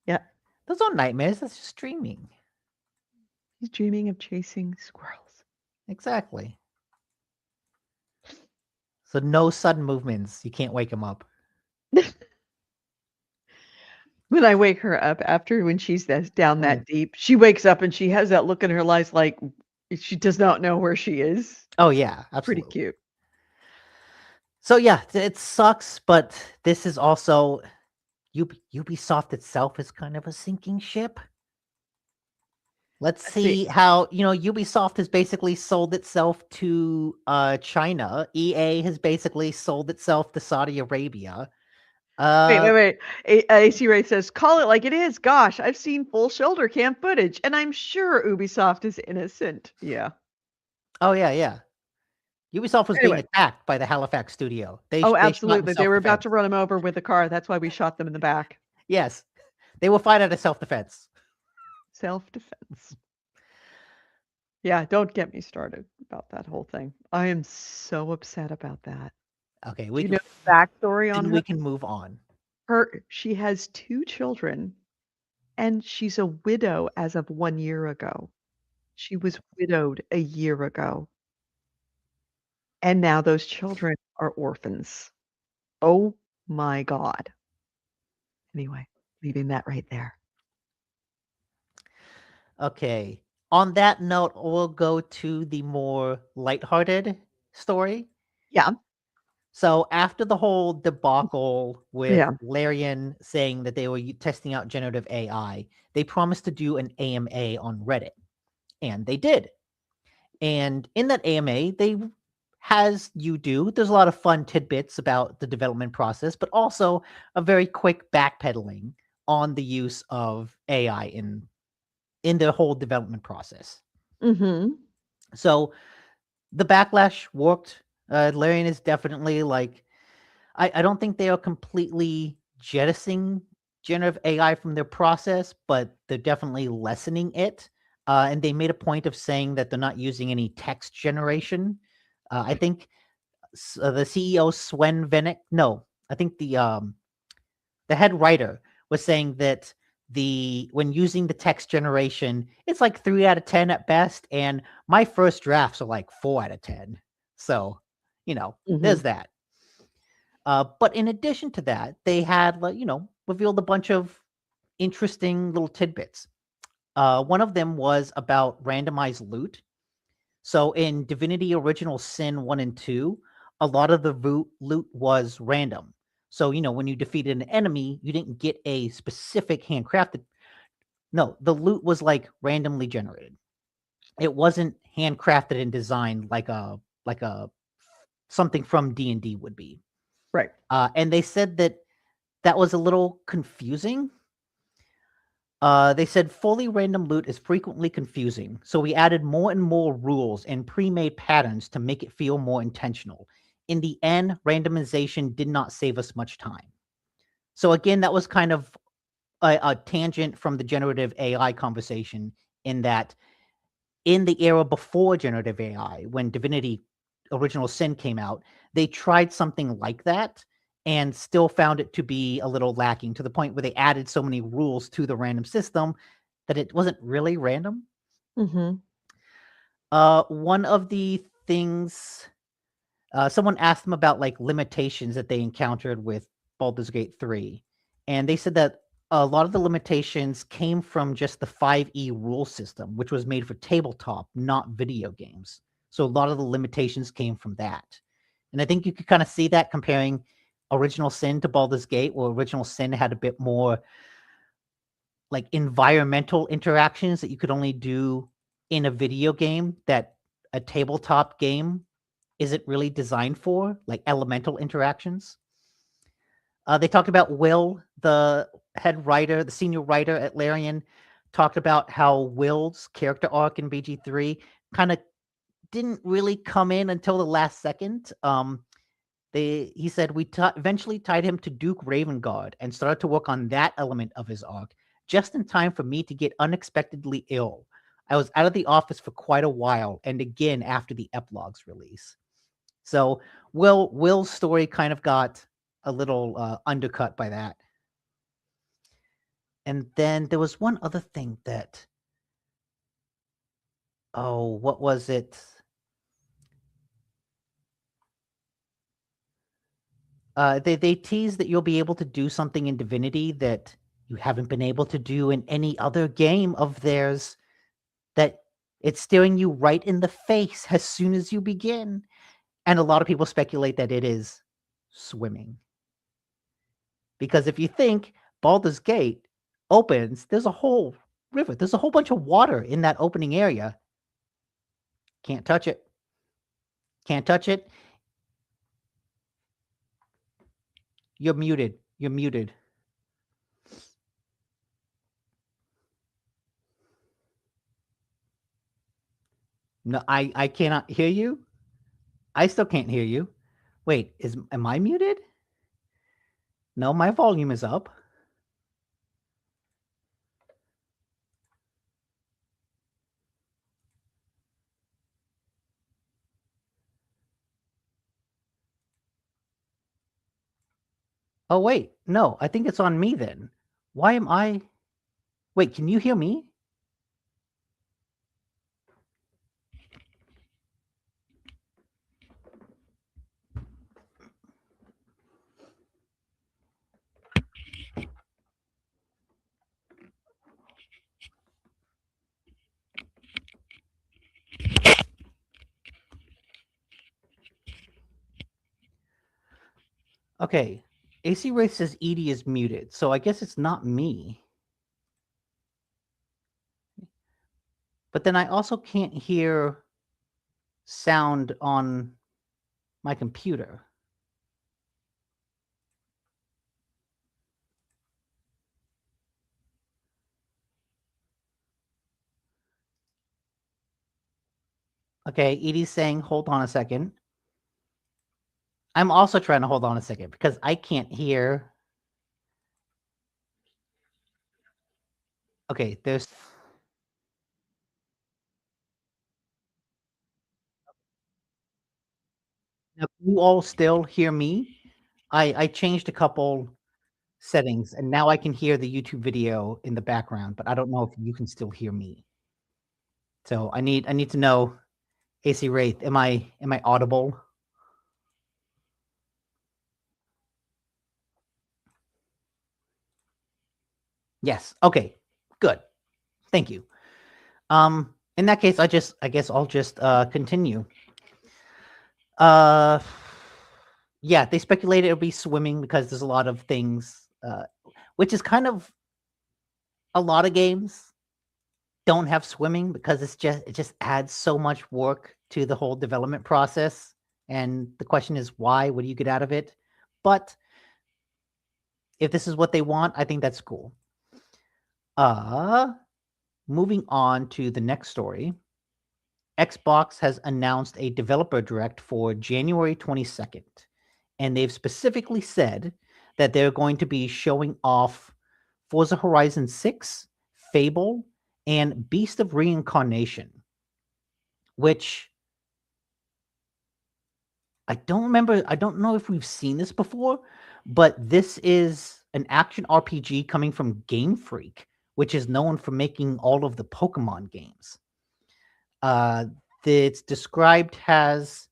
Yeah. Those aren't nightmares. That's just dreaming. He's dreaming of chasing squirrels. Exactly. So no sudden movements. You can't wake him up. When I wake her up after when she's down Mm. that deep, she wakes up and she has that look in her eyes like she does not know where she is. Oh yeah, Pretty absolutely. cute. So yeah, it sucks, but this is also Ubisoft itself is kind of a sinking ship. Let's see how, Ubisoft has basically sold itself to China. EA has basically sold itself to Saudi Arabia. Wait. AC Ray says, call it like it is. Gosh, I've seen full shoulder cam footage, and I'm sure Ubisoft is innocent. Yeah. Oh yeah. Ubisoft was being Anyway. attacked by the Halifax studio. They shot in Absolutely. They were about self-defense. to run him over with a car. That's why we shot them in the back. Yes, they were fired out of self-defense. Self-defense. Yeah, don't get me started about that whole thing. I am so upset about that. Okay, Do you know the backstory on then her? we can move on. She has 2 children, and she's a widow as of 1 year ago. She was widowed a year ago. And now those children are orphans. Oh my god. Anyway, leaving that right there. Okay. On that note, we'll go to the more lighthearted story. Yeah. So after the whole debacle with Yeah. Larian saying that they were testing out generative AI, they promised to do an AMA on Reddit, and they did. And in that AMA, there's a lot of fun tidbits about the development process, but also a very quick backpedaling on the use of AI in the whole development process. Mhm. So the backlash worked. Larian is definitely like, I don't think they are completely jettisoning generative AI from their process, but they're definitely lessening it. And they made a point of saying that they're not using any text generation. I think the CEO Sven Venek, no, I think the head writer was saying that when using the text generation, it's like 3 out of 10 at best, and my first drafts are like 4 out of 10. So, there's that. But in addition to that, they had, revealed a bunch of interesting little tidbits. One of them was about randomized loot. So in Divinity Original Sin 1 and 2, a lot of the loot was random. So, when you defeated an enemy, you didn't get a specific handcrafted. No, the loot was like randomly generated. It wasn't handcrafted and designed like a something from D&D would be. Right. And they said that was a little confusing. They said fully random loot is frequently confusing, so we added more and more rules and pre-made patterns to make it feel more intentional. In the end, randomization did not save us much time. So again, that was kind of a tangent from the generative AI conversation, in that in the era before generative AI, when Divinity Original Sin came out, they tried something like that and still found it to be a little lacking, to the point where they added so many rules to the random system that it wasn't really random. Mm-hmm. One of the things, someone asked them about like limitations that they encountered with Baldur's Gate 3, and they said that a lot of the limitations came from just the 5e rule system, which was made for tabletop, not video games. So a lot of the limitations came from that. And I think you could kind of see that comparing Original Sin to Baldur's Gate, where Original Sin had a bit more like environmental interactions that you could only do in a video game that a tabletop game isn't really designed for, like elemental interactions. They talked about Will, the head writer, the senior writer at Larian, talked about how Will's character arc in BG3 kind of didn't really come in until the last second. He said we eventually tied him to Duke Ravengard and started to work on that element of his arc just in time for me to get unexpectedly ill. I was out of the office for quite a while, and again after the epilogue's release. So Will's story kind of got a little undercut by that. And then there was one other thing that, what was it? They tease that you'll be able to do something in Divinity that you haven't been able to do in any other game of theirs, that it's staring you right in the face as soon as you begin. And a lot of people speculate that it is swimming. Because if you think Baldur's Gate opens, there's a whole river. There's a whole bunch of water in that opening area. Can't touch it. Can't touch it. You're muted. You're muted. No, I cannot hear you. I still can't hear you. Wait, am I muted? No, my volume is up. Oh, wait. No, I think it's on me then. Why am I... Wait, can you hear me? Okay. AC Wraith says Edie is muted, so I guess it's not me. But then I also can't hear sound on my computer. Okay, Edie's saying, hold on a second. I'm also trying to hold on a second because I can't hear. Okay, there's... Now, can you all still hear me? I changed a couple settings, and now I can hear the YouTube video in the background, but I don't know if you can still hear me. So I need to know, AC Wraith, am I audible? Yes. Okay. Good. Thank you. In that case, I guess I'll just continue. Yeah, they speculated it'll be swimming because there's a lot of things, which is kind of a lot of games don't have swimming because it just adds so much work to the whole development process. And the question is why? What do you get out of it? But if this is what they want, I think that's cool. Moving on to the next story. Xbox has announced a developer direct for January 22nd, and they've specifically said that they're going to be showing off Forza Horizon 6, Fable, and Beast of Reincarnation, which I don't remember. I don't know if we've seen this before, but this is an action RPG coming from Game Freak, which is known for making all of the Pokemon games. It's described as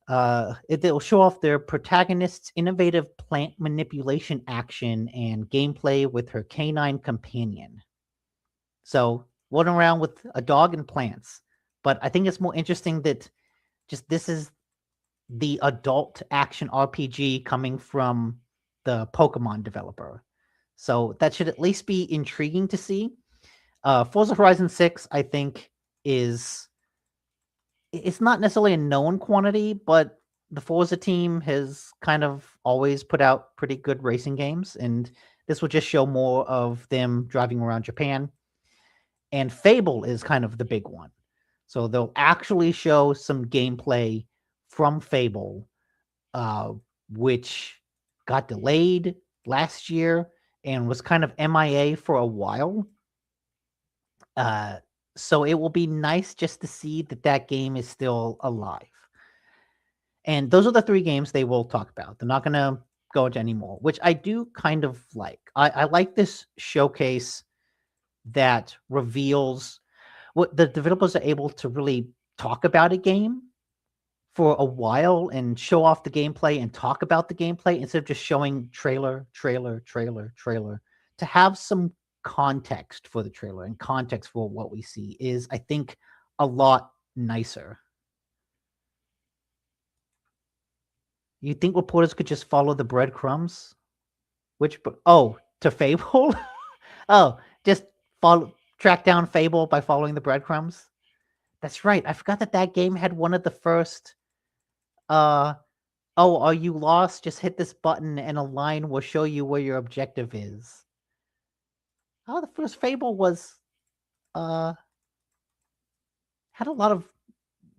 it'll show off their protagonist's innovative plant manipulation action and gameplay with her canine companion. So, running around with a dog and plants. But I think it's more interesting that just this is the adult action RPG coming from the Pokemon developer. So that should at least be intriguing to see. Forza Horizon 6, I think, it's not necessarily a known quantity, but the Forza team has kind of always put out pretty good racing games, and this will just show more of them driving around Japan. And Fable is kind of the big one. So they'll actually show some gameplay from Fable, which got delayed last year and was kind of MIA for a while. So it will be nice just to see that game is still alive. And those are the 3 games they will talk about. They're not going to go into any more, which I do kind of like. I like this showcase that reveals what the developers are able to really talk about a game for a while and show off the gameplay and talk about the gameplay instead of just showing trailer, to have some context for the trailer and context for what we see is, I think, a lot nicer. You think reporters could just follow the breadcrumbs? To Fable? Oh, just track down Fable by following the breadcrumbs? That's right. I forgot that game had one of the first are you lost? Just hit this button and a line will show you where your objective is. Oh, the first Fable was had a lot of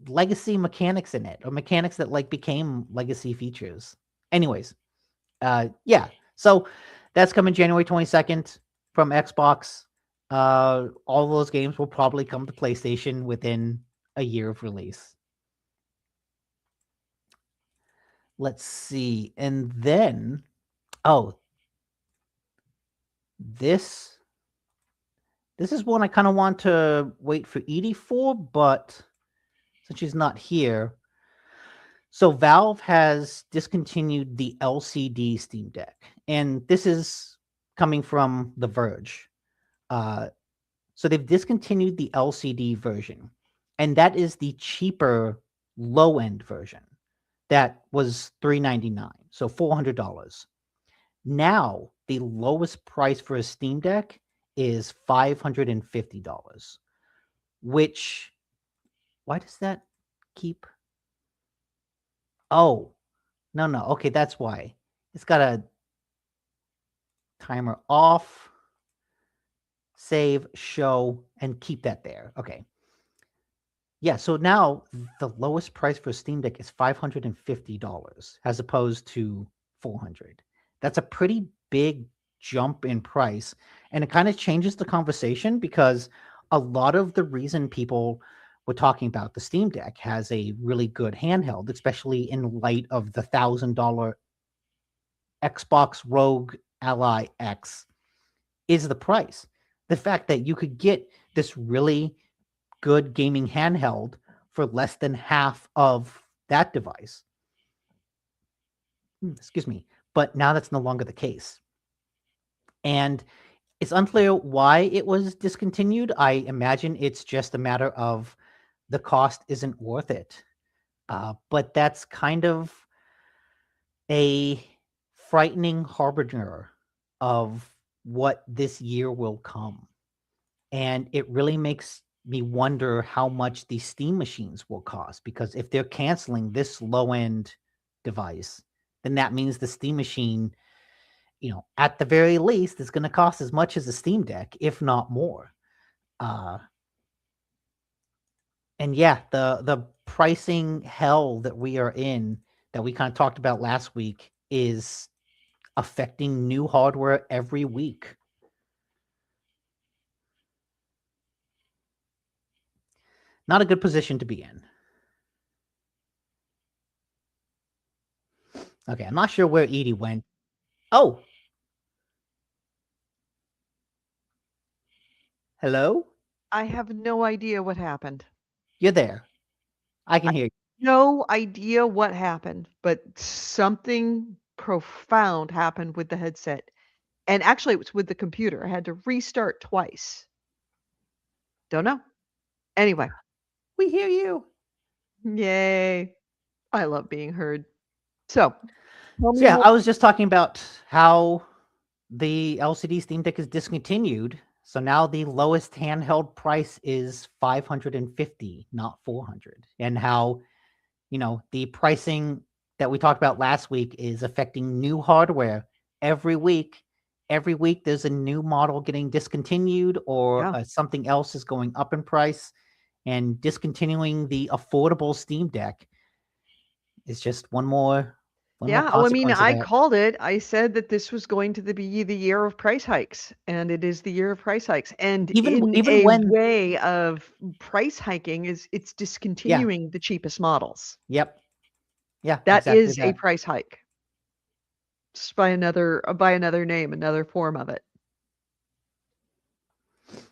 legacy mechanics in it, or mechanics that like became legacy features. Anyways, yeah. So that's coming January 22nd from Xbox. All those games will probably come to PlayStation within a year of release. Let's see. And then, this is one I kind of want to wait for Edie for, but since she's not here. So Valve has discontinued the LCD Steam Deck, and this is coming from The Verge. So they've discontinued the LCD version, and that is the cheaper low-end version. That was $399, so $400. Now, the lowest price for a Steam Deck is $550, which, why does that keep? Oh, no. Okay, that's why. It's got a timer off, save, show, and keep that there. Okay. Yeah, so now the lowest price for Steam Deck is $550 as opposed to $400. That's a pretty big jump in price, and it kind of changes the conversation because a lot of the reason people were talking about the Steam Deck has a really good handheld, especially in light of the $1,000 Xbox Rogue Ally X, is the price. The fact that you could get this really good gaming handheld for less than half of that device. Excuse me. But now that's no longer the case. And it's unclear why it was discontinued. I imagine it's just a matter of the cost isn't worth it. But that's kind of a frightening harbinger of what this year will come. And it really makes me wonder how much these Steam machines will cost, because if they're canceling this low end device, then that means the Steam machine, at the very least, is going to cost as much as a Steam Deck, if not more. And yeah, the pricing hell that we are in, that we kind of talked about last week, is affecting new hardware every week. Not a good position to be in. Okay, I'm not sure where Edie went. Oh. Hello? I have no idea what happened. You're there. I can hear you. No idea what happened, but something profound happened with the headset. And actually, it was with the computer. I had to restart twice. Don't know. Anyway, We hear you. yay. I love being heard. So, tell So me yeah, more. I was just talking about how the LCD Steam Deck is discontinued. So now the lowest handheld price is $550, not $400. And how, the pricing that we talked about last week is affecting new hardware every week. Every week there's a new model getting discontinued, or Yeah. something else is going up in price, and discontinuing the affordable Steam Deck is just one more Yeah. Oh, I mean, consequence of I that. called it. I said that this was going to be the year of price hikes, and it is the year of price hikes. And Even in even a when way of price hiking is it's yeah, discontinuing the cheapest models. yep. Yeah, That exactly is a that. price hike. Just by another name, another form of it.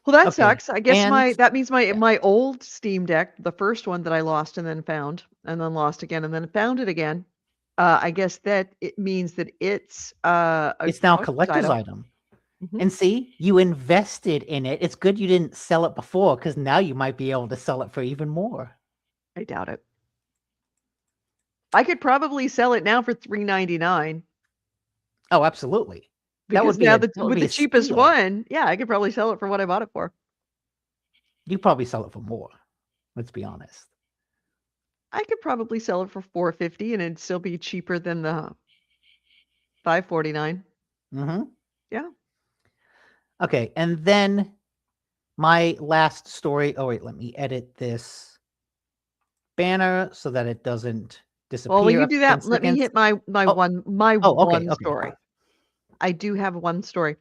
Well, that Okay. sucks. I guess And that means yeah, my old Steam Deck, the first one that I lost and then found, and then lost again and then found it again. I guess that it means that it's a it's now a collector's collector's item. item. Mhm. And see, you invested in it. It's good you didn't sell it before, because now you might be able to sell it for even more. I doubt it. I could probably sell it now for $3.99 Oh, absolutely. because now That would with be the a cheapest steal. one, yeah, I could probably sell it for what I bought it for. You probably sell it for more. Let's be honest. I could probably sell it for $4.50 and it'd still be cheaper than the $5.49. Mm-hmm. Yeah. Okay, and then my last story. Oh wait, let me edit this banner so that it doesn't Well, when disappear you do after 10 that, let me seconds. hit my Oh, okay, one okay. story. I do have one story.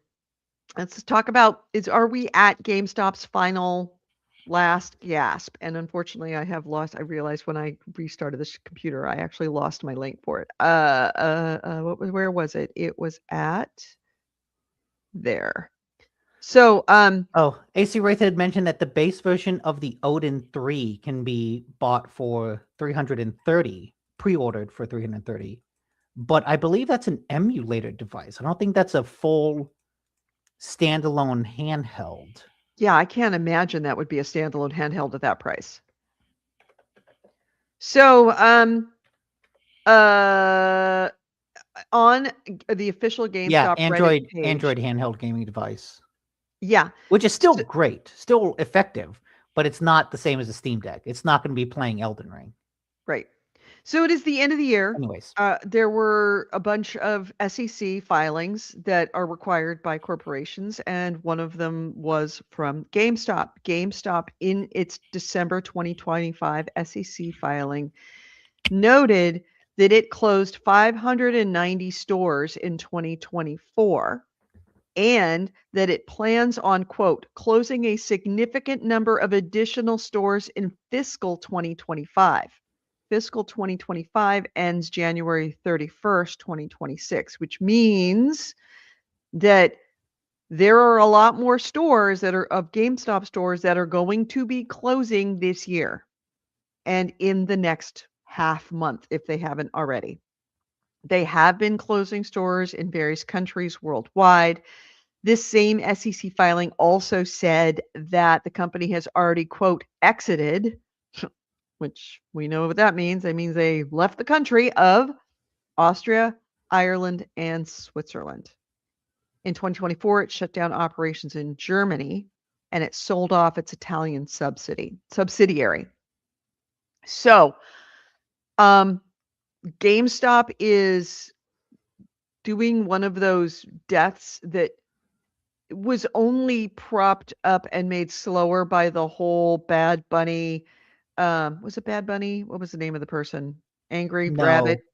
Let's talk about are we at GameStop's final last gasp? And unfortunately, I realized when I restarted this computer, I actually lost my link for it. Where was it? It was at there. So, Oh, AC Wraith had mentioned that the base version of the Odin 3 can be bought for 330, pre-ordered for 330. But I believe that's an emulator device. I don't think that's a full standalone handheld. yeah, I can't imagine that would be a standalone handheld at that price. So, uh, on the official Yeah, GameStop Reddit Android page, handheld gaming device, yeah, which is still so great, still effective, but it's not the same as a Steam Deck. It's not going to be playing Elden Ring. right. So it is the end of the year. Anyways, There were a bunch of SEC filings that are required by corporations, and one of them was from GameStop. GameStop, in its December 2025 SEC filing, noted that it closed 590 stores in 2024 and that it plans on, quote, closing a significant number of additional stores in fiscal 2025. Fiscal 2025 ends January 31st, 2026, which means that there are a lot more stores that are of GameStop stores that are going to be closing this year and in the next half month if they haven't already. They have been closing stores in various countries worldwide. This same SEC filing also said that the company has already, quote, exited, which we know what that means. That means they left the country of Austria, Ireland, and Switzerland. In 2024, it shut down operations in Germany, and it sold off its Italian subsidiary. So, GameStop is doing one of those deaths that was only propped up and made slower by the whole Bad Bunny. Was it Bad Bunny? What was the name of the person? Angry Rabbit, No.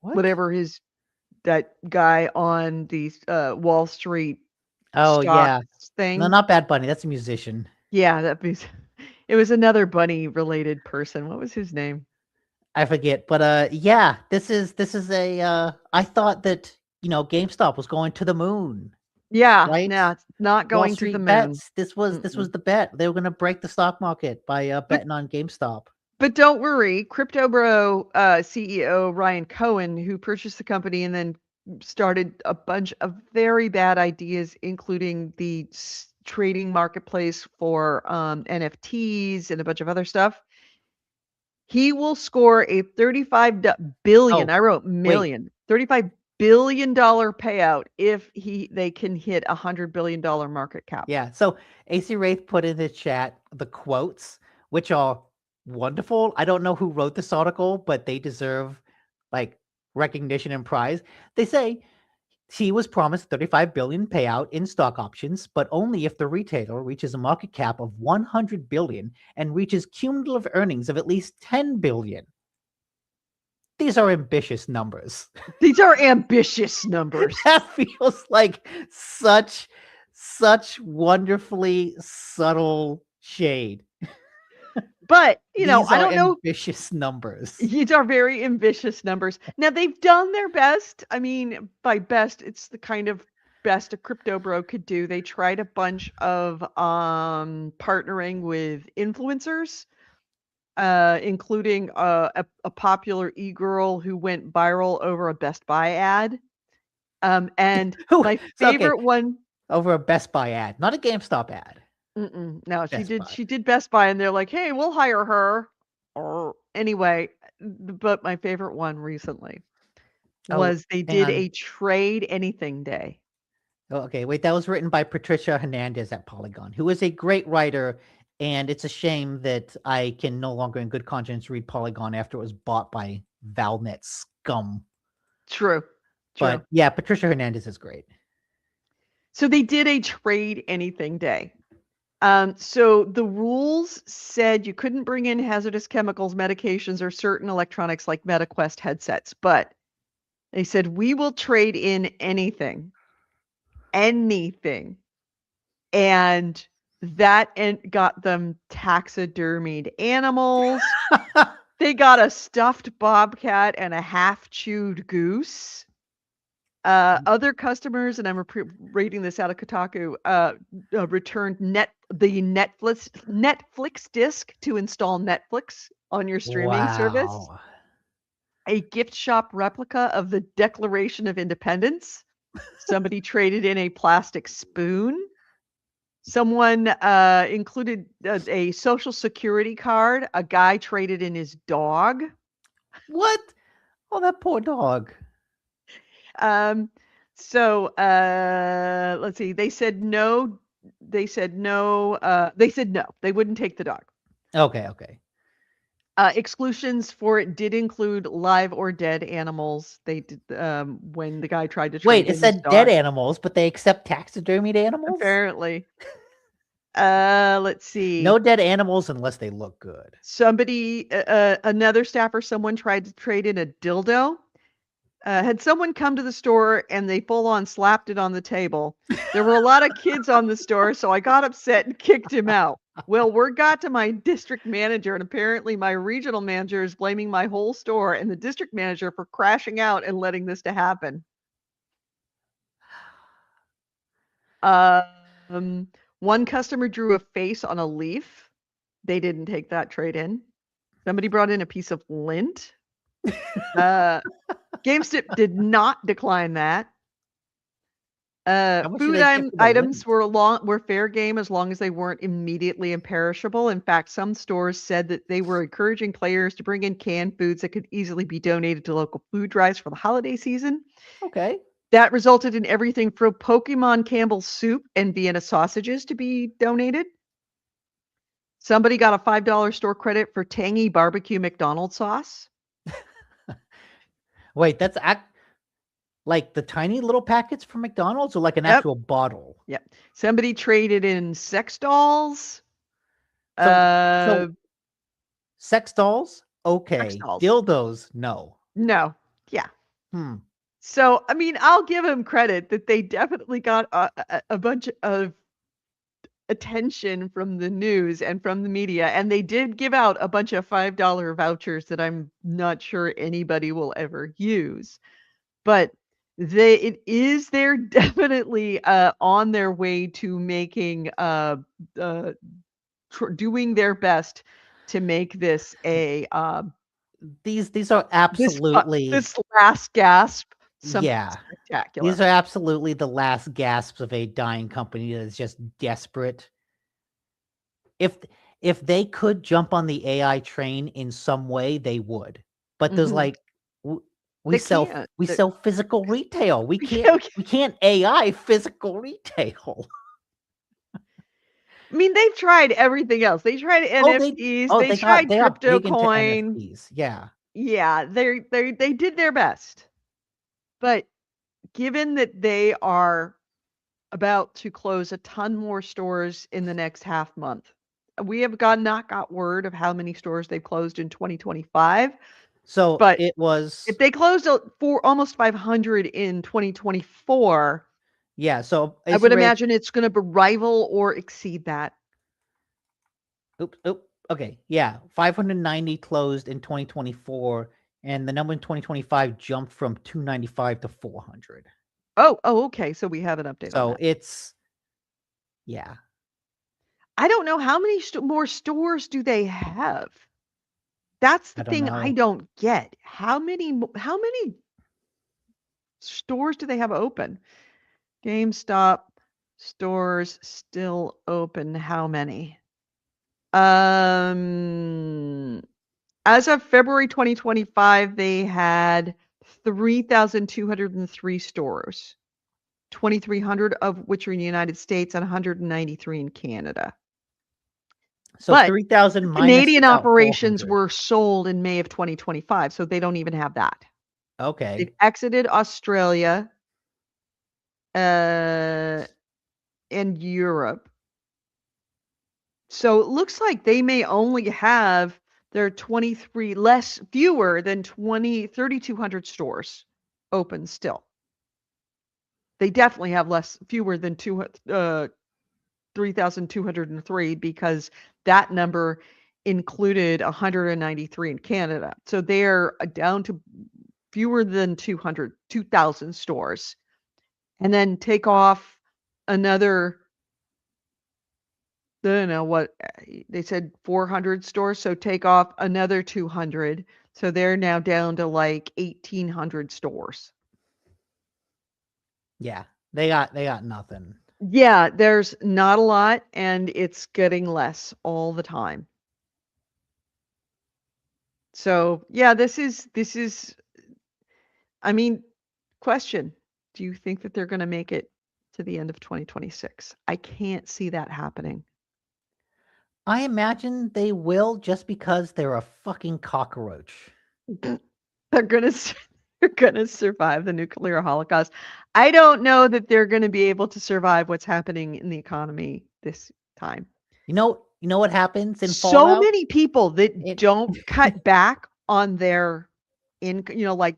What? whatever that guy on the Wall Street Oh, yeah. stocks thing. No, not Bad Bunny. That's a musician. Yeah, it was another bunny related person. What was his name? I forget. But yeah, this is a I thought that, GameStop was going to the moon. Yeah, Right? no, it's not Wall going to Street the moon. bets. This was the bet. They were going to break the stock market by betting on GameStop. But don't worry, Crypto Bro CEO Ryan Cohen, who purchased the company and then started a bunch of very bad ideas, including the trading marketplace for NFTs and a bunch of other stuff. He will score a $35 billion. Oh, I wrote million. $35 billion payout if they can hit $100 billion market cap. Yeah. So AC Wraith put in the chat the quotes, which are wonderful. I don't know who wrote this article, but they deserve like recognition and prize. They say he was promised 35 billion payout in stock options, but only if the retailer reaches a market cap of 100 billion and reaches cumulative earnings of at least 10 billion. These are ambitious numbers. These are ambitious numbers. That feels like such wonderfully subtle shade. But, I These don't are know. ambitious numbers. These are very ambitious numbers. Now, they've done their best. I mean, by best, it's the kind of best a crypto bro could do. They tried a bunch of partnering with influencers, including a popular e-girl who went viral over a Best Buy ad. And my favorite one over a Best Buy ad, not a GameStop ad. No, she did Best Buy, and they're like, "Hey, we'll hire her." Anyway, but my favorite one recently was they did a trade anything day. Oh, okay, wait, that was written by Patricia Hernandez at Polygon, who is a great writer, and it's a shame that I can no longer in good conscience read Polygon after it was bought by Valnet scum. True. But yeah, Patricia Hernandez is great. So they did a trade anything day. So the rules said you couldn't bring in hazardous chemicals, medications, or certain electronics like MetaQuest headsets, but they said we will trade in anything. And that got them taxidermied animals. They got a stuffed bobcat and a half-chewed goose. Other customers, and I'm reading this out of Kotaku, returned the Netflix disc to install Netflix on your streaming service. A gift shop replica of the Declaration of Independence. Somebody traded in a plastic spoon. Someone included a Social Security card. A guy traded in his dog. What? Oh, that poor dog. So let's see. They said no. They said no. They wouldn't take the dog. Okay. Exclusions for it did include live or dead animals. They did when the guy tried to trade. Wait, it said dead animals, but they accept taxidermied animals? Apparently. Let's see. No dead animals unless they look good. Somebody, another staff or someone tried to trade in a dildo. Had someone come to the store and they full on slapped it on the table. There were a lot of kids on the store, so I got upset and kicked him out. Well, word got to my district manager, and apparently my regional manager is blaming my whole store and the district manager for crashing out and letting this to happen. One customer drew a face on a leaf. They didn't take that trade in. Somebody brought in a piece of lint. GameStop did not decline that. How much do Food they get for the items lint? were fair game as long as they weren't immediately imperishable. In fact, some stores said that they were encouraging players to bring in canned foods that could easily be donated to local food drives for the holiday season. Okay. That resulted in everything from Pokemon Campbell's soup and Vienna sausages to be donated. Somebody got a $5 store credit for tangy barbecue McDonald's sauce. Wait, that's like the tiny little packets from McDonald's or like an Yep. actual bottle? Yep. Somebody traded in sex dolls. So sex dolls? Sex Okay. dolls. Dildos? No. No. Yeah. Hmm. So, I mean, I'll give them credit that they definitely got a bunch of attention from the news and from the media, and they did give out a bunch of $5 vouchers that I'm not sure anybody will ever use. But they're definitely on their way to making doing their best to make this a These are this absolutely this last gasp something yeah. spectacular. These are absolutely the last gasps of a dying company that is just desperate. If if they could jump on the AI train in some way, they would. But there's Mhm. like w- They can't. we sell physical retail. We Okay. can't AI physical retail. I mean, they've tried everything else. They tried NFTs, they tried they got crypto big into coin. NFTs. Yeah. Yeah, they did their best. But given that they are about to close a ton more stores in the next half month, we have not got word of how many stores they've closed in 2025. So But it was if they closed for almost 500 in 2024, yeah, so I would AC Ray imagine it's going to rival or exceed that. oops, okay, yeah. 590 closed in 2024 and the number in 2025 jumped from 295 to 400. Oh, okay. So we have an update on So that. it's yeah. I don't know how many more stores do they have? That's the I don't thing I know. don't get. How many stores do they have open? GameStop stores still open. How many? Um, as of February 2025, they had 3,203 stores, 2,300 of which are in the United States and 193 in Canada. So But 3,000 minus Canadian about operations 400. were sold in May of 2025, so they don't even have that. Okay. They've exited Australia, and Europe. So it looks like they may only have their fewer than 3,200 stores open still. They definitely have fewer than 3,203 because that number included 193 in Canada. So they're down to fewer than 2,000 stores. And then take off another, I don't know what they said, 400 stores. So take off another 200. So they're now down to like 1,800 stores. Yeah. They got nothing. Yeah, there's not a lot, and it's getting less all the time. So yeah, this is I mean, question. Do you think that they're gonna make it to the end of 2026? I can't see that happening. I imagine they will just because they're a fucking cockroach. They're gonna they're gonna survive the nuclear holocaust. I don't know that they're gonna be able to survive what's happening in the economy this time. You know what happens in So Fallout? many people that It don't cut back on their like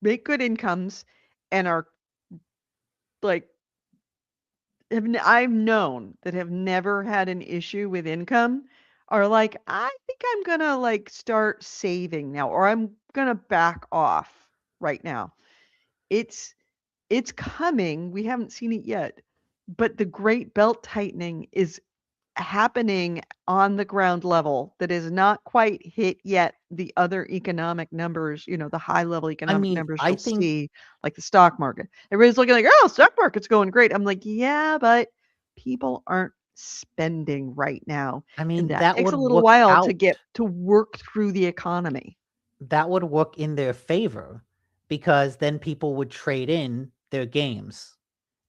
make good incomes and are like I've known that have never had an issue with income are like, I think I'm gonna like start saving now, or I'm gonna back off right now. It's it's coming. We haven't seen it yet, but the great belt tightening is happening on the ground level that is not quite hit yet the other economic numbers, the high level I economic mean, numbers I you'll think see, like the stock market. Everybody's looking like, oh, stock market's going great. I'm like, yeah, but people aren't spending right now. I And mean that that takes a would little work while to out. get to work through the economy. That would work in their favor because then people would trade in their games.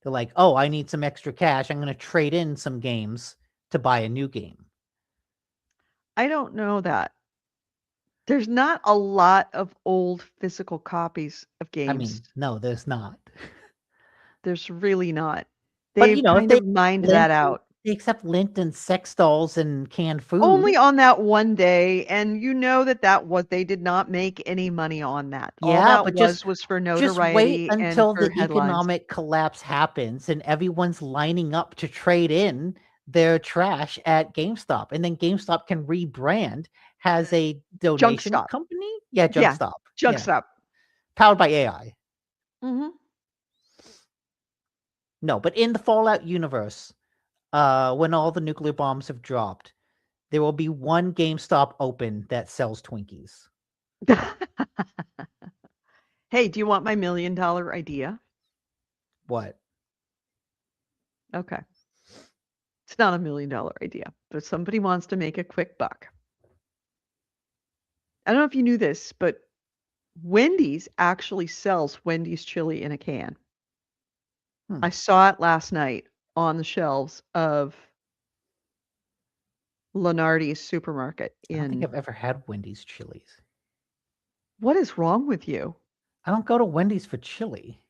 They're like, "Oh, I need some extra cash. I'm going to trade in some games to buy a new game." I don't know that. There's not a lot of old physical copies of I games. mean, no, there's not. There's really not. But They've if kind they of mined lint that out. they accept lint and sex dolls and canned Only food. on that one day, and they did not make any money on that. All Yeah, that but just was for just wait notoriety and until for the headlines. economic collapse happens and everyone's lining up to trade in their trash at GameStop, and then GameStop can rebrand, has a Junk donation stop. company. Yeah, Yeah, JunkStop. junk Yeah, stop. powered by AI. Mhm. No, but in the Fallout universe, when all the nuclear bombs have dropped, there will be one GameStop open that sells Twinkies. Hey, do you want my $1,000,000 idea? What? Okay. It's not a $1,000,000 idea, but somebody wants to make a quick buck. I don't know if you knew this, but Wendy's actually sells Wendy's chili in a can. Hmm. I saw it last night on the shelves of Lenardi's supermarket I don't think in I've ever had Wendy's chilies. What is wrong with you? I don't go to Wendy's for chili.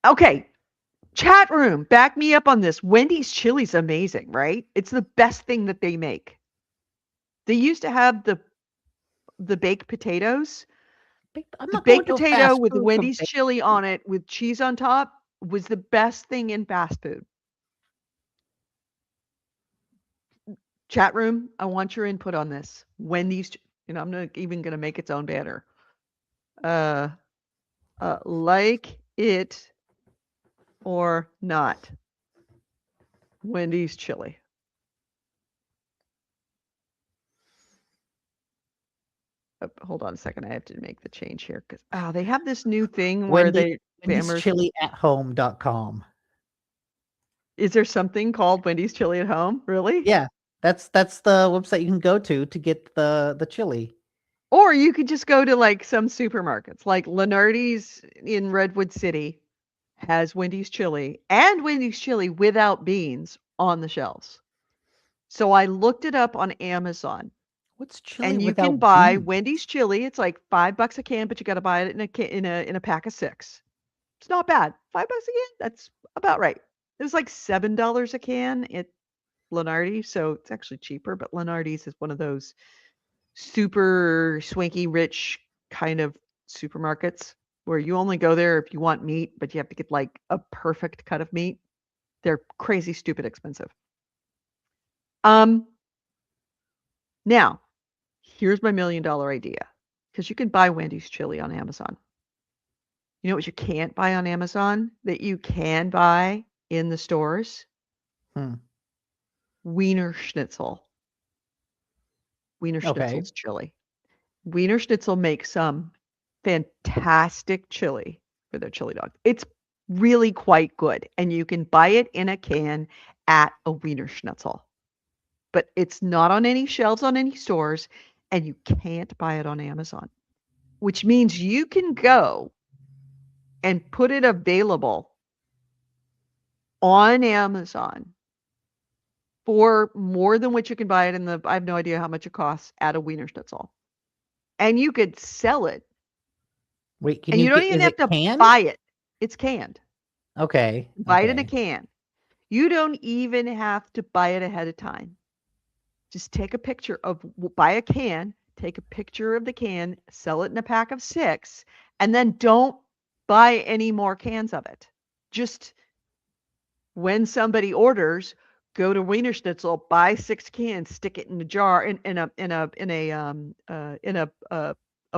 Okay, chat room, back me up on this. Wendy's chili's amazing, right? It's the best thing that they make. They used to have the baked potatoes. I'm The not going baked to a potato fast with food for Wendy's chili on it with cheese on top was the best thing in fast food. Chat room, I want your input on this. Wendy's, I'm not even going to make its own banner. Uh, like it or not, Wendy's chili. Hold on a second. I have to make the change here because they have this new thing where Wendy, they Wendy's spammers. chili at home.com. Is there something called Wendy's Chili at Home? Really? Yeah, that's the website you can go to get the chili. Or you could just go to like some supermarkets, like Lenardi's in Redwood City has Wendy's chili and Wendy's chili without beans on the shelves. So I looked it up on Amazon. What's chili And you without can buy beans? Wendy's chili. It's like $5 a can, but you got to buy it in a pack of 6. It's not bad. $5 a can. That's about right. It was like $7 a can at Lenardi, so it's actually cheaper. But Lenardi's is one of those super swanky, rich kind of supermarkets where you only go there if you want meat, but you have to get like a perfect cut of meat. They're crazy, stupid expensive. Now, here's my $1,000,000 idea because you can buy Wendy's chili on Amazon. You know what you can't buy on Amazon that you can buy in the stores? Hmm. Wiener Schnitzel. Wiener Okay. Schnitzel's chili. Wiener Schnitzel makes some fantastic chili for their chili dog. It's really quite good, and you can buy it in a can at a Wiener Schnitzel. But it's not on any shelves on any stores, and you can't buy it on Amazon, which means you can go and put it available on Amazon for more than what you can buy it in I have no idea how much it costs at a Wiener Schnitzel. And you could sell it. Wait, And you don't even is have it to canned? buy it. It's canned. Okay. Buy it in a can. You don't even have to buy it ahead of time. Just take a picture buy a can, take a picture of the can, sell it in a pack of 6, and then don't buy any more cans of it. Just when somebody orders, go to Wiener Schnitzel, buy 6 cans, stick it in a jar in a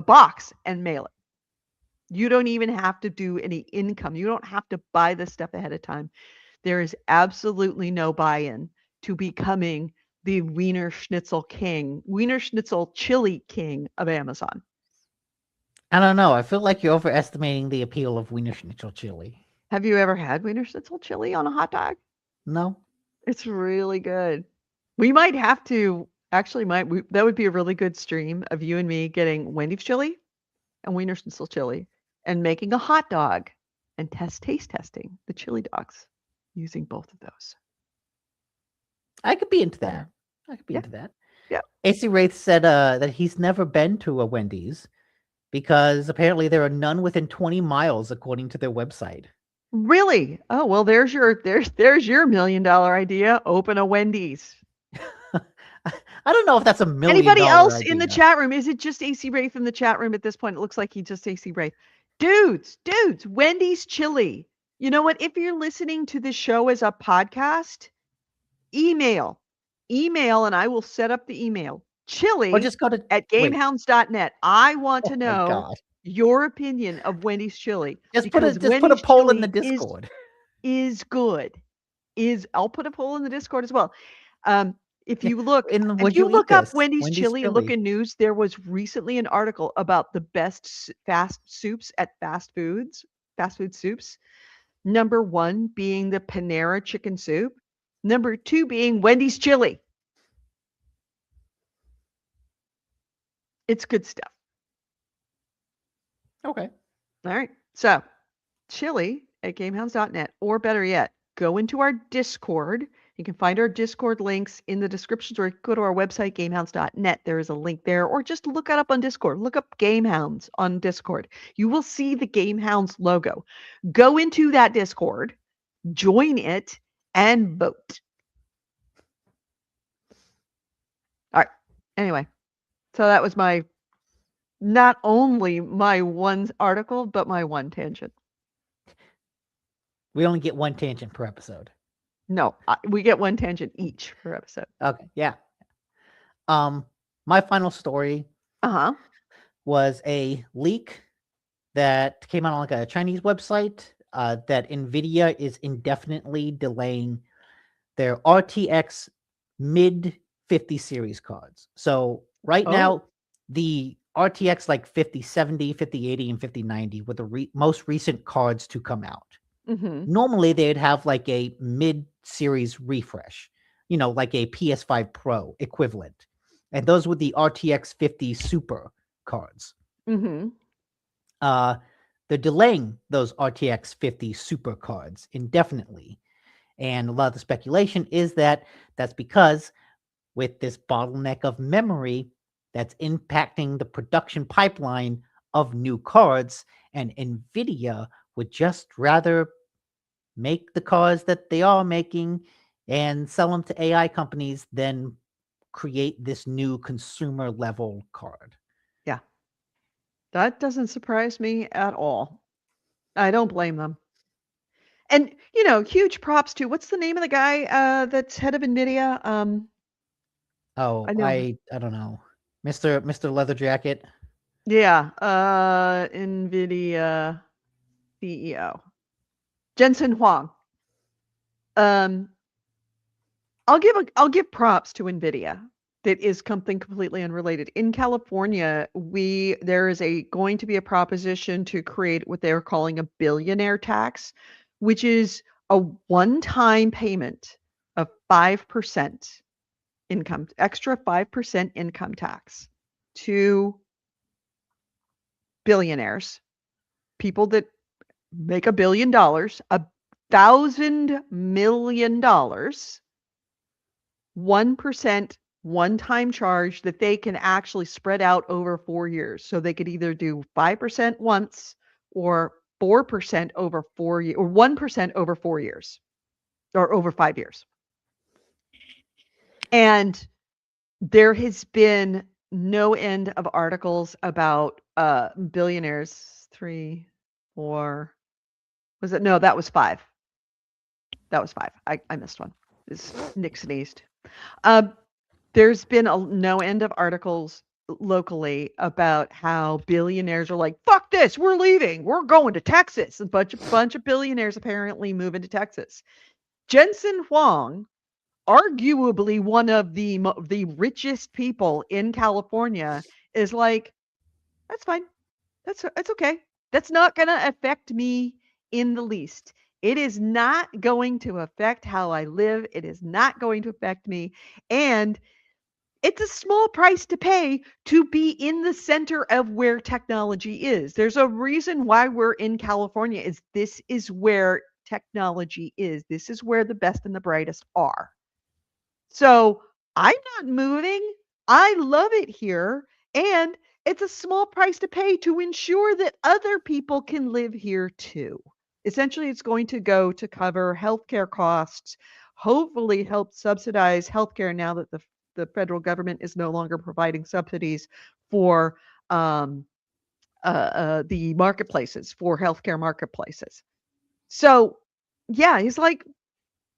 box and mail it. You don't even have to do any income. You don't have to buy this stuff ahead of time. there is absolutely no buy-in to becoming the Wiener Schnitzel chili king of Amazon. I don't know. I feel like you're overestimating the appeal of Wiener Schnitzel chili. Have you ever had Wiener Schnitzel chili on a hot dog? No? It's really good. We might have to actually that would be a really good stream of you and me getting Wendy's chili and Wiener Schnitzel chili and making a hot dog and taste testing the chili dogs using both of those. I could be into that. Better. I could be Yeah. into that. Yeah. AC Wraith said that he's never been to a Wendy's because apparently there are none within 20 miles, according to their website. Really? Oh, well, there's your $1 million idea. Open a Wendy's. I don't know if that's $1 million Anybody else in the idea. chat room? Is it just AC Wraith in the chat room at this point? It looks like he just AC Wraith. Dudes, Wendy's chili. You know what? If you're listening to the show as a podcast, email, and I will set up the email. Chili Or just go to at GameHounds.net. I want to Oh my know God. your opinion of Wendy's chili. Just put a Wendy's poll in the chili Discord. is good. I'll put a poll in the Discord as well. If you look, Would if you you eat look up this? Wendy's chili and look in news, there was recently an article about the best fast soups at fast food soups. Number 1 being the Panera chicken soup. Number 2 being Wendy's chili. It's good stuff. Okay. All right. So, chili at gamehounds.net, or better yet, go into our Discord. You can find our Discord links in the descriptions, or go to our website, gamehounds.net. There is a link there, or just look it up on Discord. Look up GameHounds on Discord. You will see the GameHounds logo. Go into that Discord, join it, and vote. All right. Anyway, so that was not only my one article, but my one tangent. We only get one tangent per episode. No, we get one tangent each per episode. Okay, yeah. My final story was a leak that came out on like a Chinese website that NVIDIA is indefinitely delaying their RTX mid 50 series cards. So right now, the RTX like 5070, 5080, and 5090 were the most recent cards to come out. Normally, they'd have like a mid-series refresh, like a PS5 Pro equivalent. And those were the RTX 50 Super cards. They're delaying those RTX 50 Super cards indefinitely. And a lot of the speculation is that that's because with this bottleneck of memory that's impacting the production pipeline of new cards, and NVIDIA would just rather make the cards that they are making and sell them to AI companies than create this new consumer level card. Yeah. That doesn't surprise me at all. I don't blame them. And, huge props to, what's the name of the guy that's head of NVIDIA? I don't know. Mr. Leather Jacket? Yeah, NVIDIA CEO. Jensen Huang. I'll give props to NVIDIA. That is something completely unrelated. In California, there is going to be a proposition to create what they're calling a billionaire tax, which is a one-time payment of 5% extra 5% income tax to billionaires, people that make $1 billion, $1,000 million, 1% one-time charge that they can actually spread out over 4 years. So they could either do 5% once, or 4% over 4 years, or 1% over 4 years, or over 5 years. And there has been no end of articles about billionaires. 3, 4. Was it? No, that was 5. That was 5. I missed one. Nick sneezed. There's been no end of articles locally about how billionaires are like, fuck this, we're leaving, we're going to Texas. A bunch of billionaires apparently moving to Texas. Jensen Huang, arguably one of the richest people in California, is like, that's fine. That's okay. That's not going to affect me in the least. It is not going to affect how I live. It is not going to affect me. And it's a small price to pay to be in the center of where technology is. There's a reason why we're in California. This is where technology is. This is where the best and the brightest are. So I'm not moving. I love it here. And it's a small price to pay to ensure that other people can live here too. Essentially, it's going to go to cover healthcare costs, hopefully help subsidize healthcare now that the federal government is no longer providing subsidies for the marketplaces, for healthcare marketplaces. So, yeah, he's like,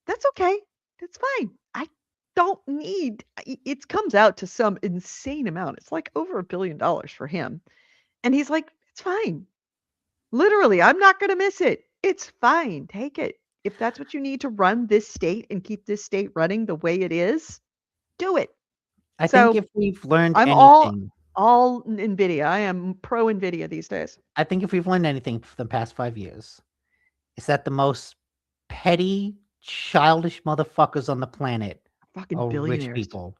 that's okay. That's fine. I don't need it comes out to some insane amount. It's like over $1 billion for him. And he's like, it's fine. Literally, I'm not going to miss it. It's fine. Take it. If that's what you need to run this state and keep this state running the way it is, do it. I think So if we've learned I'm anything, all NVIDIA. I am pro NVIDIA these days. I think if we've learned anything from the past 5 years, it's that the most petty, childish motherfuckers on the planet Fucking are rich billionaires. people.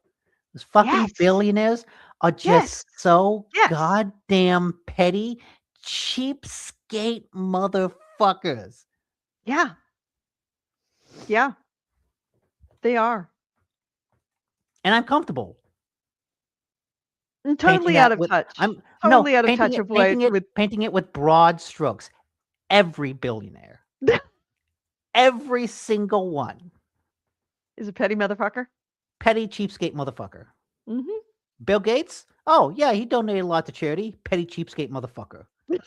Those fucking Yes. billionaires are just Yes. so Yes. goddamn petty, cheapskate motherfuckers. Yeah. Yeah. They are. And I'm comfortable. I'm totally painting out that of with touch. I'm Totally no out of painting touch it, of painting it with broad strokes. Every billionaire, every single one, is a petty motherfucker. petty cheapskate motherfucker. Mm-hmm. Bill Gates, oh yeah, he donated a lot to charity. Petty cheapskate motherfucker. Well,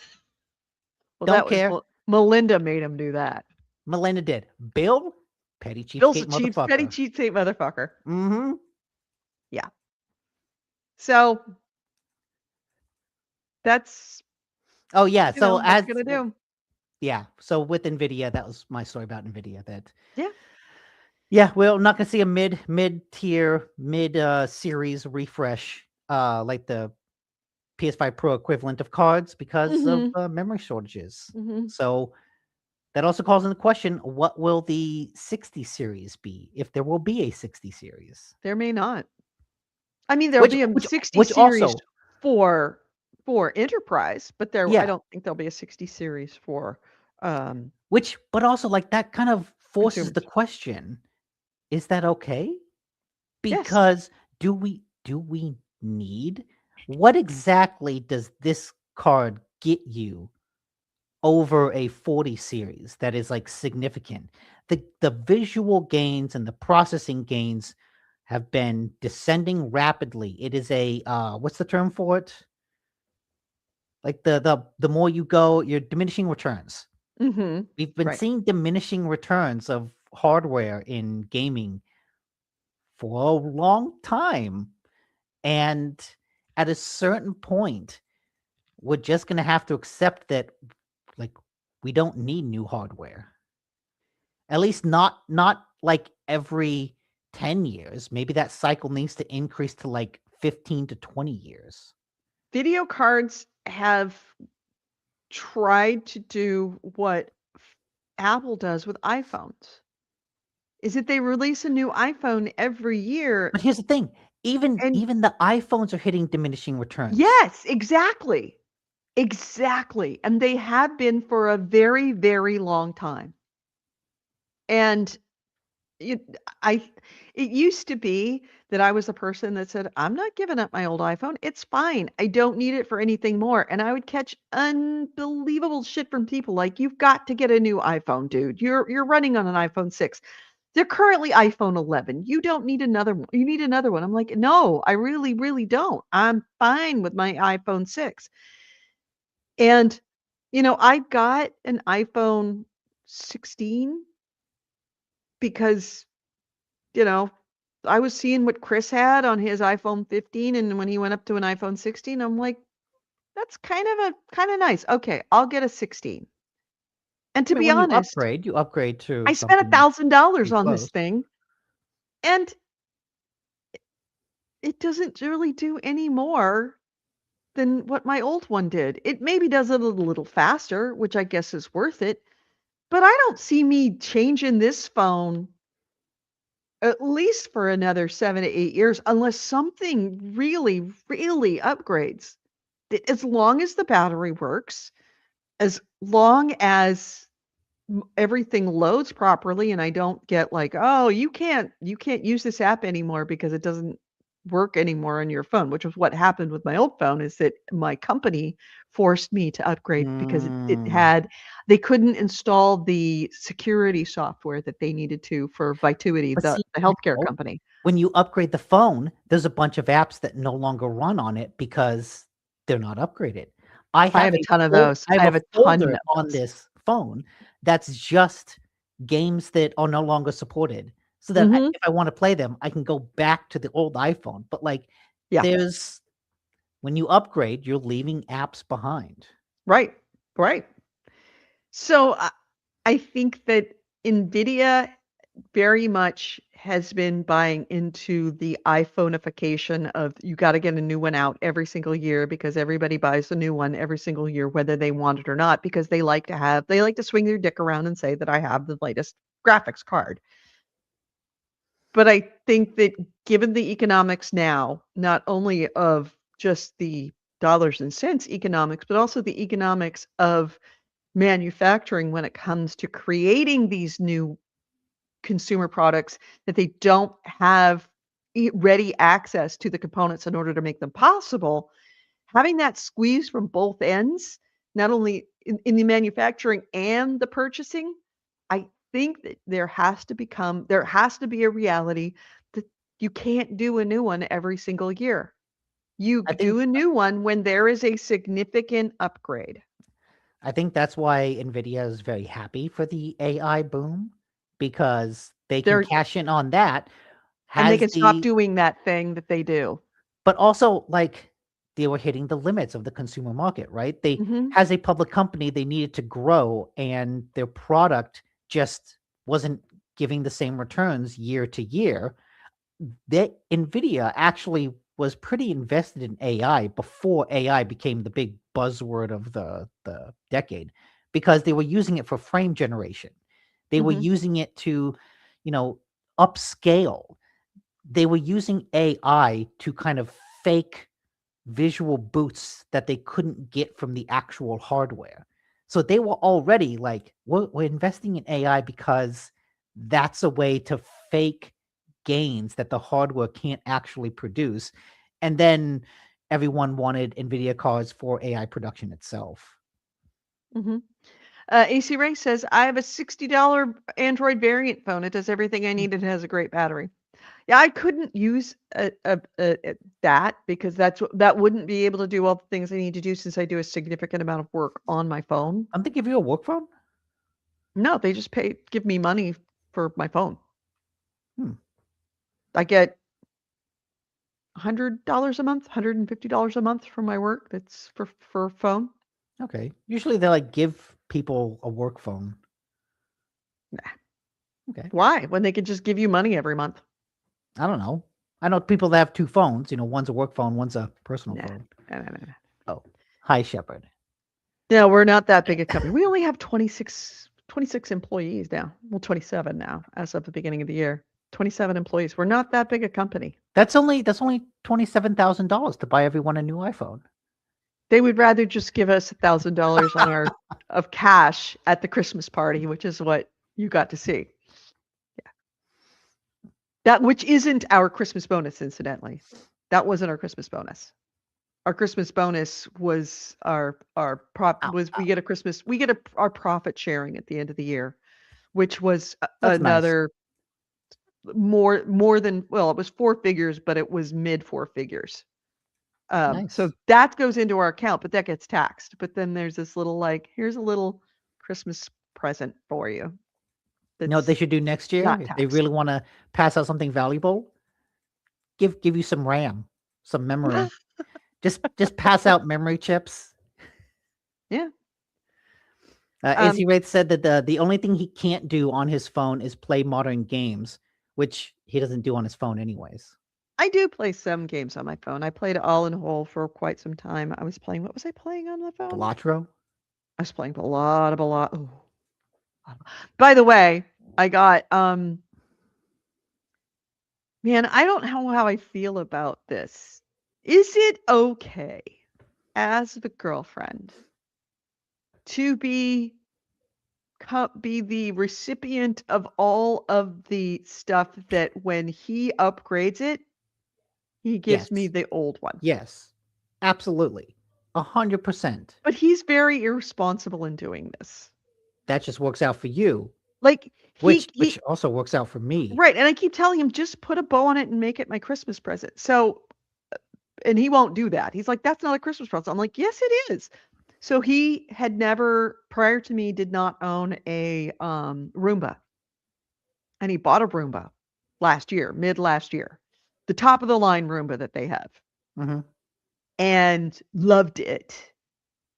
Don't that was care. Melinda made him do that. Melinda did. Bill, petty Bill's a cheapskate motherfucker. petty cheapskate motherfucker. Mm-hmm. Yeah. So that's Oh yeah. So what as you're gonna do. yeah. So with Nvidia, that was my story about Nvidia. That Yeah. yeah, we're not gonna see a mid tier, mid series refresh like the PS5 Pro equivalent of cards because of memory shortages. Mm-hmm. So that also calls into question, what will the 60 series be, if there will be a 60 series? There may not. I mean, there'll be a 60 which series also, for Enterprise, but I yeah, don't think there'll be a 60 series for but also like that kind of forces the consumers. question, is that okay? Yes. Because do we need, what exactly does this card get you over a 40 series that is like significant? The visual gains and the processing gains have been descending rapidly. It is a what's the term for it? Like the more you go, you're diminishing returns. Mm-hmm. We've been Right. seeing diminishing returns of hardware in gaming for a long time. And at a certain point, we're just going to have to accept that, like, we don't need new hardware. At least not like every 10 years. Maybe that cycle needs to increase to like 15 to 20 years. Video cards have tried to do what Apple does with iPhones. Is that they release a new iPhone every year. But here's the thing, even the iPhones are hitting diminishing returns. Yes, exactly. Exactly. And they have been for a very, very long time. And it used to be that I was a person that said, I'm not giving up my old iPhone. It's fine. I don't need it for anything more. And I would catch unbelievable shit from people like, you've got to get a new iPhone, dude. You're running on an iPhone 6. They're currently iPhone 11. You don't need another one. You need another one. I'm like, no, I really, really don't. I'm fine with my iPhone 6. And, I got an iPhone 16 because, I was seeing what Chris had on his iPhone 15. And when he went up to an iPhone 16, I'm like, that's kind of nice. Okay, I'll get a 16. And I to mean, be when honest, you upgrade to I spent something $1,000 pretty on this close. thing, and it doesn't really do any more than what my old one did. It maybe does it a little faster, which I guess is worth it, but I don't see me changing this phone at least for another 7 to 8 years unless something really, really upgrades. As long as the battery works, as long as everything loads properly and I don't get like, "Oh, you can't use this app anymore because it doesn't work anymore on your phone," which was what happened with my old phone is that my company forced me to upgrade because it Mm. had they couldn't install the security software that they needed to for Vituity, But the see, healthcare now, company. when you upgrade the phone, there's a bunch of apps that no longer run on it because they're not upgraded. I I have have a a ton of those. I I have a have a ton folder of on those. this phone that's just games that are no longer supported, so that Mhm. if I want to play them, I can go back to the old iPhone. But like, Yeah. there's when you upgrade, you're leaving apps behind. Right. Right. So I think that NVIDIA very much has been buying into the iPhoneification of you gotta get a new one out every single year because everybody buys a new one every single year, whether they want it or not, because they like to swing their dick around and say that I have the latest graphics card. But I think that given the economics now, not only of just the dollars and cents economics, but also the economics of manufacturing when it comes to creating these new consumer products that they don't have ready access to the components in order to make them possible, having that squeeze from both ends, not only in the manufacturing and the purchasing, I think that there has to be a reality that you can't do a new one every single year. You I think do a new one when there is a significant upgrade. I think that's why NVIDIA is very happy for the AI boom because they can They're cash in on that. and they Has can stop the doing that thing that they do. But also, like, they were hitting the limits of the consumer market, right? They Mhm. As a public company, they needed to grow, and their product just wasn't giving the same returns year to year. NVIDIA actually was pretty invested in AI before AI became the big buzzword of the decade, because they were using it for frame generation. They were Mhm. using it to, you know, upscale. They were using AI to kind of fake visual boosts that they couldn't get from the actual hardware. So they were already like, we're investing in AI because that's a way to fake gains that the hardware can't actually produce. And then everyone wanted NVIDIA cards for AI production itself. Mhm. AC Ray says, I have a $60 Android variant phone. It does everything I need. It has a great battery. Yeah, I couldn't use that because that wouldn't be able to do all the things I need to do since I do a significant amount of work on my phone. I'm thinking of you a work phone. No, they just give me money for my phone. Hmm. I get $100 a month, $150 a month for my work. That's for phone. Okay. Usually they like give people a work phone. Nah. Okay. Why? When they could just give you money every month. I don't know. I know people that have two phones. One's a work phone, one's a personal Nah. phone. Nah, nah, nah, nah. Oh, hi, Shepard. No, we're not that big a company. We only have 26 employees now. Well, 27 now as of the beginning of the year. 27 employees. We're not that big a company. That's only $27,000 to buy everyone a new iPhone. They would rather just give us $1,000 on our of cash at the Christmas party, which is what you got to see. Yeah. That which isn't our Christmas bonus, incidentally. That wasn't our Christmas bonus. Our Christmas bonus was our prop Ow, was ow. we get our profit sharing at the end of the year, which was That's nice. another more than well, it was four figures, but it was mid four figures. So Nice. that goes into our account, but that gets taxed. But then there's this little like, here's a little Christmas present for you You know what they that's should do next year not if they taxed. really want to pass out something valuable? Give you some RAM, some memory. Just pass out memory chips. Yeah. AC Wraith said that the only thing he can't do on his phone is play modern games, which he doesn't do on his phone anyways. I do play some games on my phone. I played All in Whole for quite some time. I was playing, what was I playing on the phone? Balatro? I was playing a lot of ooh. By the way, I got man, I don't know how I feel about this. Is it okay as the girlfriend to be the recipient of all of the stuff that when he upgrades it, he gives me Yes. the old one? Yes, absolutely. 100%. But he's very irresponsible in doing this. That just works out for you, Like which he also works out for me. right, and I keep telling him just put a bow on it and make it my Christmas present. So and he won't do that. He's like, that's not a Christmas present. I'm like, yes, it is. So he had never, prior to me, did not own a Roomba. And he bought a Roomba mid last year, the top of the line Roomba that they have, Mhm. and loved it.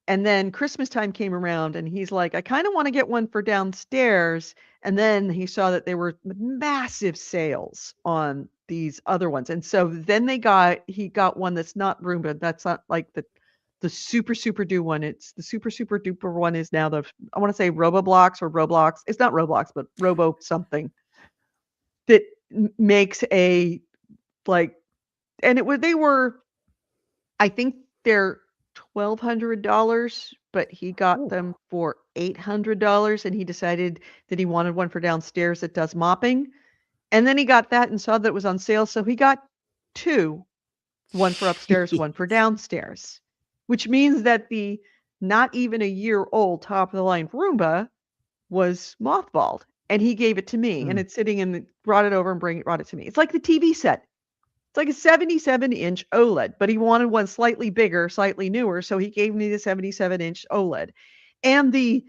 And then Christmas time came around and he's like, I kind of want to get one for downstairs. And then he saw that there were massive sales on these other ones. And so then he got one that's not Roomba. That's not like the super duper one. It's the super duper one is now I want to say Roboblox or Roblox. It's not Roblox, but Robo something that makes a and they were, I think they're $1,200, but he got Ooh. them for $800, and he decided that he wanted one for downstairs that does mopping. And then he got that and saw that it was on sale, so he got two, one for upstairs, one for downstairs, which means that the not even a year old top of the line Roomba was mothballed, and he gave it to me, and it's sitting brought it over and brought it to me. It's like the TV set. It's like a 77-inch OLED, but he wanted one slightly bigger, slightly newer, so he gave me the 77-inch OLED and the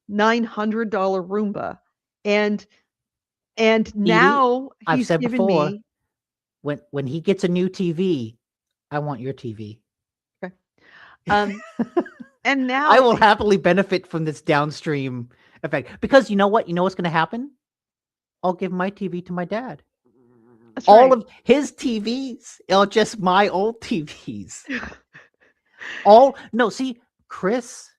$900 Roomba. And now I've he's said given before, me when he gets a new TV, I want your TV. okay. And now I will happily benefit from this downstream effect because you know what? You know what's going to happen? I'll give my TV to my dad. that's All right. of his TVs are just my old TVs. See, Chris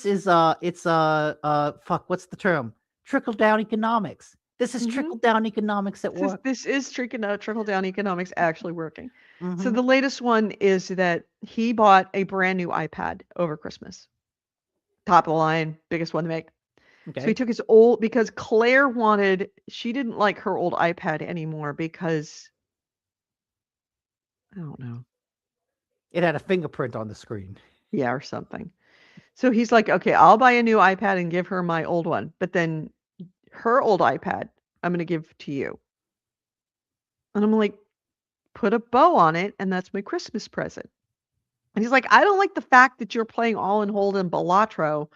is fuck, what's the term? Trickle down economics. This is trickle down economics at work. This is trickle down economics actually working. So Mhm. the latest one is that he bought a brand new iPad over Christmas. Top of the line, biggest one to make. So he Okay. took his because Claire she didn't like her old iPad anymore because I don't know. It had a fingerprint on the screen. Yeah, or something. So he's like, okay, I'll buy a new iPad and give her my old one. But then her old iPad, I'm going to give to you. And I'm like, put a bow on it. And that's my Christmas present. And he's like, I don't like the fact that you're playing All in Hold and Balatro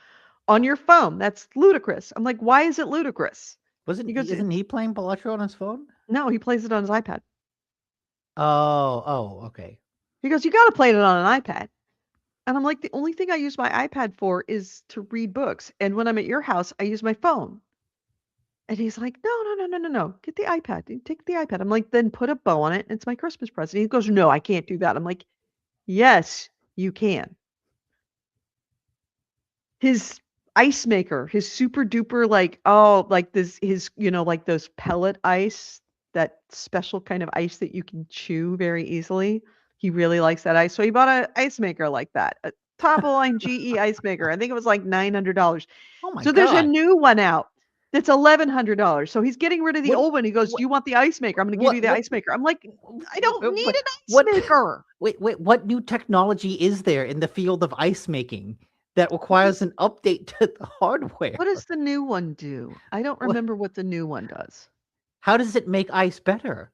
on your phone. That's ludicrous. I'm like, why is it ludicrous? Isn't he playing Balatro on his phone? No, he plays it on his iPad. Okay. He goes, you got to play it on an iPad. And I'm like, the only thing I use my iPad for is to read books. And when I'm at your house, I use my phone. And he's like, no. Get the iPad. Take the iPad. I'm like, then put a bow on it. It's my Christmas present. He goes, no, I can't do that. I'm like, yes, you can. His ice maker, his super duper, like those pellet ice, that special kind of ice that you can chew very easily. He really likes that ice. So he bought an ice maker like that, a top of the line GE ice maker. I think it was like $900. Oh my So god. there's a new one out that's $1,100. So he's getting rid of the What- old one. He goes, do you want the ice maker? I'm going to give you the ice maker. I'm like, I don't need an ice maker. Wait, what new technology is there in the field of ice making that requires an update to the hardware? What does the new one do? I don't remember what the new one does. How does it make ice better?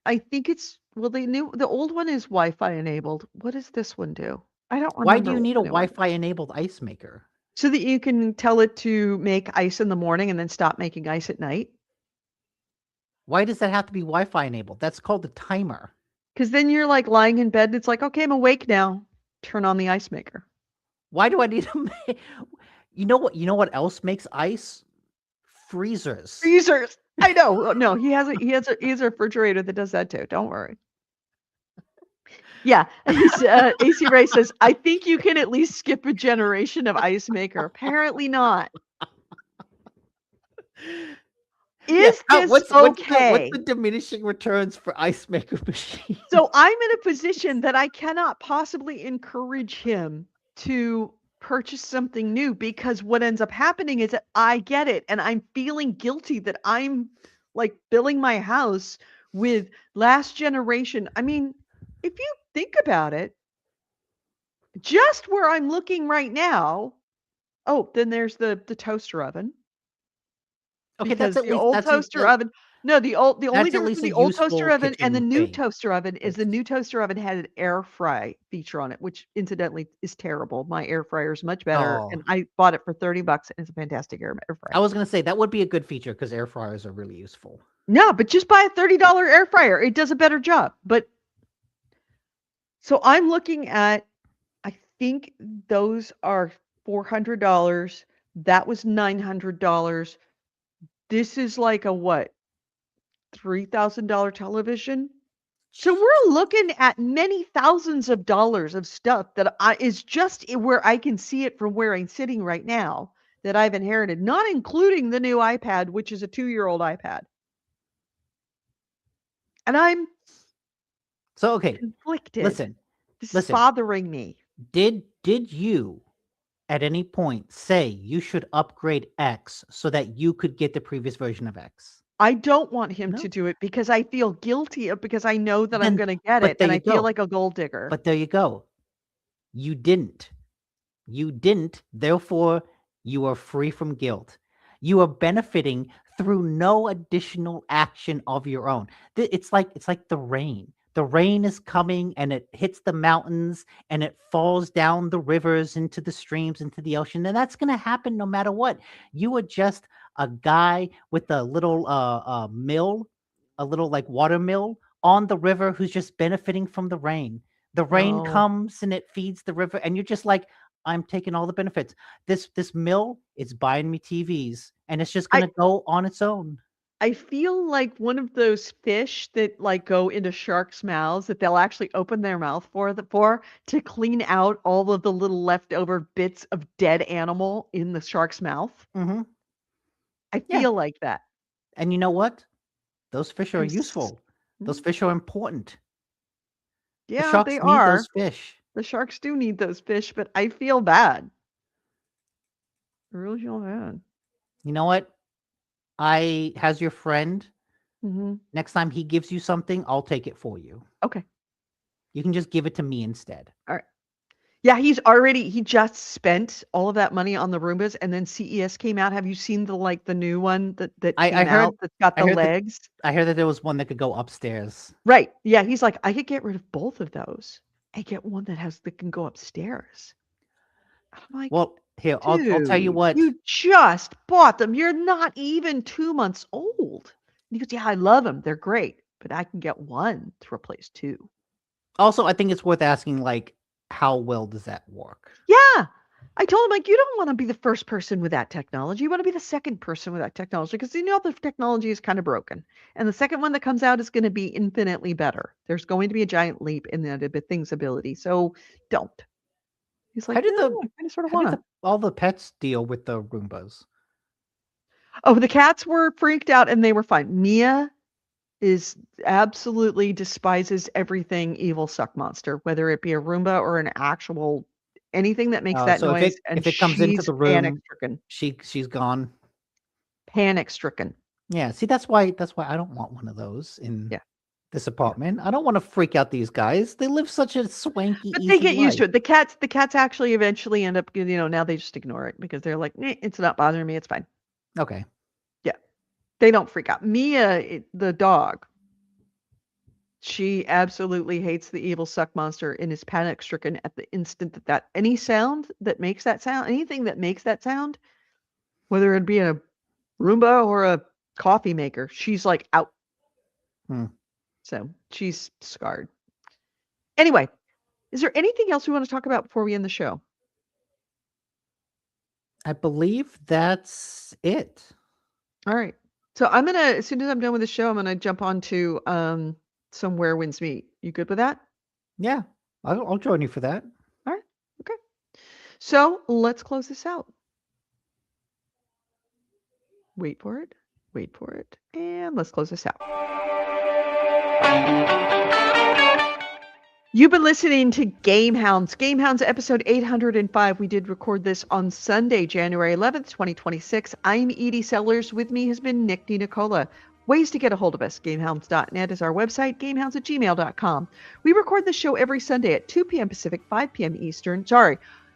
I think the old one is Wi-Fi enabled. What does this one do? I don't remember. Why do you need a Wi-Fi enabled ice maker? So that you can tell it to make ice in the morning and then stop making ice at night? Why does that have to be Wi-Fi enabled? That's called a timer. Because then you're like lying in bed and it's like, okay, I'm awake now. Turn on the ice maker. Why do I need to You know what? You know what else makes ice? Freezers. Freezers. I know. No, he has a refrigerator that does that too. Don't worry. Yeah, AC Ray says, I think you can at least skip a generation of ice maker. Apparently not. Is this what's okay? the diminishing returns for ice maker machine? So I'm in a position that I cannot possibly encourage him to purchase something new, because what ends up happening is that I get it and I'm feeling guilty that I'm like billing my house with last generation. I mean, if you think about it, just where I'm looking right now, oh, then there's the toaster oven. Okay, that's Because at the least old toaster oven, no, the only that's at difference least between a the old toaster useful oven and the kitchen new thing. toaster oven is the It's- new toaster oven had an air fry feature on it, which incidentally is terrible. My air fryer is much better, Oh, and I bought it for $30 and it's a fantastic air I fryer. was gonna say that would be a good feature because air fryers are really useful. No, but just buy a $30 air fryer. It does a better job. But so I'm looking at, I think those are $400. That was $900. This is like a what? $3,000 television. So we're looking at many thousands of dollars of stuff that is just where I can see it from where I'm sitting right now that I've inherited, not including the new iPad, which is a 2-year-old iPad. And I'm So okay, conflicted. listen. This is bothering me. Did you at any point say you should upgrade X so that you could get the previous version of X? I don't want him No. to do it because I feel guilty because I know that I'm Then- going to get but it, there and you I feel go. like a gold digger. But there you go. You didn't. You didn't. Therefore, you are free from guilt. You are benefiting through no additional action of your own. It's like the rain. The rain is coming and it hits the mountains and it falls down the rivers into the streams into the ocean, and that's going to happen no matter what. You are just a guy with a little mill, a little like water mill on the river who's just benefiting from the rain. The rain No. comes and it feeds the river, and you're just like, I'm taking all the benefits. This mill is buying me TVs, and it's just gonna go on its own. I feel like one of those fish that like go into sharks' mouths that they'll actually open their mouth for to clean out all of the little leftover bits of dead animal in the shark's mouth. Mm-hmm. I Yeah. feel like that. And you know what? Those fish are I'm s- useful. Those fish are important. The Yeah, sharks they need are. those fish. The sharks do need those fish, but I feel bad. I really feel bad. You know what? Has your friend, hmm next time he gives you something, I'll take it for you. Okay. You can just give it to me instead. All right. Yeah, he just spent all of that money on the Roombas, and then CES came out. Have you seen the new one that I came heard- out that's got I the heard that- legs? I heard that there was one that could go upstairs. Right. Yeah, he's like, I could get rid of both of those and get one that can go upstairs. I'm like, Well, here, I'll tell you dude, what. you just bought them. You're not even 2 months old. And he goes, yeah, I love them. They're great, but I can get one to replace two. Also, I think it's worth asking, like, how well does that work? Yeah. I told him, like, you don't want to be the first person with that technology. You want to be the second person with that technology because you know the technology is kind of broken. And the second one that comes out is going to be infinitely better. There's going to be a giant leap in the thing's ability. So don't. He's like, How did no, I kind of sort of How want did to. all the pets deal with the Roombas? Oh, the cats were freaked out and they were fine. Mia is absolutely despises everything evil suck monster, whether it be a Roomba or an actual anything that makes that So noise. And if it comes into she's the room, panic stricken. she's gone. Panic stricken. Yeah, see, that's why I don't want one of those in Yeah. this apartment. I don't want to freak out these guys. They live such a swanky, But easy they get used to life. it. The cats actually eventually end up, now they just ignore it because they're like, it's not bothering me. It's fine. Okay. They don't freak out. Mia, the dog, she absolutely hates the evil suck monster and is panic stricken at the instant that any sound that makes that sound, anything that makes that sound, whether it be a Roomba or a coffee maker, she's like out. Hmm. So she's scarred. Anyway, is there anything else we want to talk about before we end the show? I believe that's it. All right. So I'm gonna, as soon as I'm done with the show, I'm gonna jump on to some Where Winds Meet. You good with that? Yeah, I'll join you for that. All right. Okay. So let's close this out. Wait for it. Wait for it. And let's close this out. You've been listening to GameHounds. GameHounds episode 805. We did record this on Sunday, January 11th, 2026. I'm Edie Sellers. With me has been Nick DiNicola. Ways to get a hold of us. GameHounds.net is our website. GameHounds@gmail.com. We record the show every Sunday at 2 p.m. Pacific, 5 p.m. Eastern.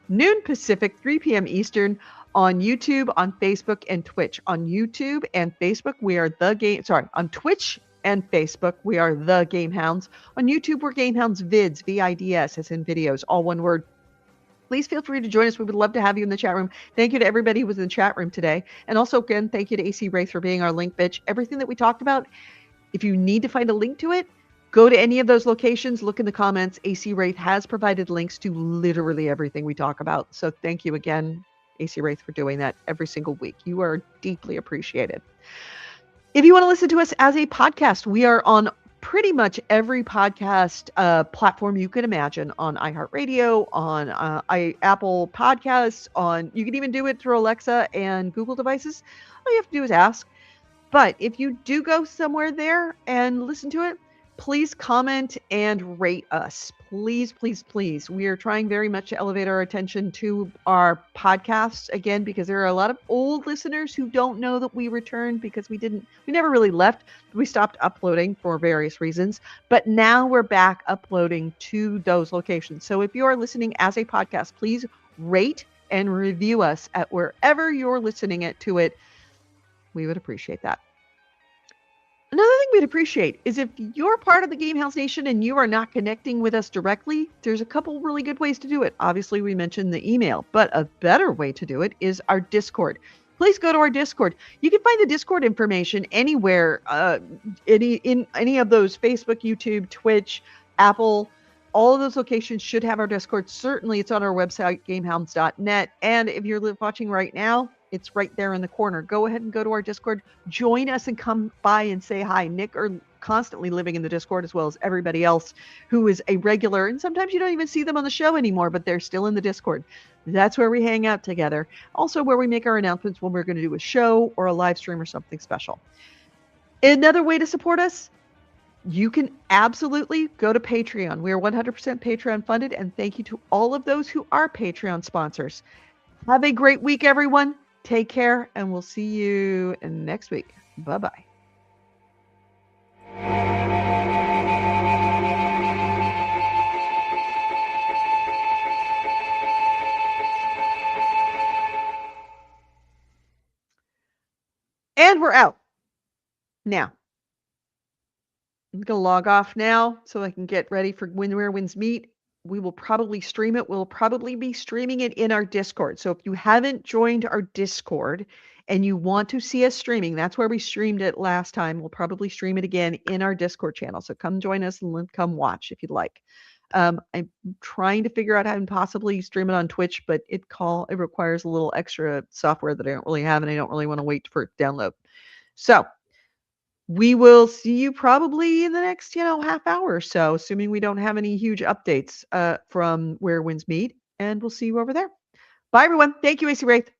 Noon Pacific, 3 p.m. Eastern on YouTube, on Facebook, and Twitch. On YouTube and Facebook, we are on Twitch and Facebook, we are the GameHounds. On YouTube, we're GameHounds Vids, VIDS, as in videos, all one word. Please feel free to join us. We would love to have you in the chat room. Thank you to everybody who was in the chat room today. And also, again, thank you to AC Wraith for being our link bitch. Everything that we talked about, if you need to find a link to it, go to any of those locations, look in the comments. AC Wraith has provided links to literally everything we talk about. So thank you again, AC Wraith, for doing that every single week. You are deeply appreciated. If you want to listen to us as a podcast, we are on pretty much every podcast platform you can imagine, on iHeartRadio, on Apple Podcasts, you can even do it through Alexa and Google devices. All you have to do is ask. But if you do go somewhere there and listen to it, please comment and rate us. Please, please, please. We are trying very much to elevate our attention to our podcasts again, because there are a lot of old listeners who don't know that we returned, because we never really left. We stopped uploading for various reasons, but now we're back uploading to those locations. So if you are listening as a podcast, please rate and review us at wherever you're listening to it. We would appreciate that. Another thing we'd appreciate is if you're part of the GameHounds Nation and you are not connecting with us directly, there's a couple really good ways to do it. Obviously, we mentioned the email, but a better way to do it is our Discord. Please go to our Discord. You can find the Discord information anywhere, in any of those: Facebook, YouTube, Twitch, Apple. All of those locations should have our Discord. Certainly, it's on our website, GameHounds.net. And if you're watching right now, it's right there in the corner. Go ahead and go to our Discord. Join us and come by and say hi. Nick are constantly living in the Discord, as well as everybody else who is a regular. And sometimes you don't even see them on the show anymore, but they're still in the Discord. That's where we hang out together. Also, where we make our announcements when we're going to do a show or a live stream or something special. Another way to support us, you can absolutely go to Patreon. We are 100% Patreon funded, and thank you to all of those who are Patreon sponsors. Have a great week, everyone. Take care, and we'll see you next week. Bye-bye. And we're out. Now, I'm going to log off now so I can get ready for Where Winds Meet. We will probably stream it. We'll probably be streaming it in our Discord. So if you haven't joined our Discord and you want to see us streaming, that's where we streamed it last time. We'll probably stream it again in our Discord channel. So come join us and come watch if you'd like. I'm trying to figure out how to possibly stream it on Twitch, but it requires a little extra software that I don't really have, and I don't really want to wait for it to download. So we will see you probably in the next, half hour or so, assuming we don't have any huge updates from Where Winds Meet, and we'll see you over there. Bye, everyone. Thank you, AC Wraith.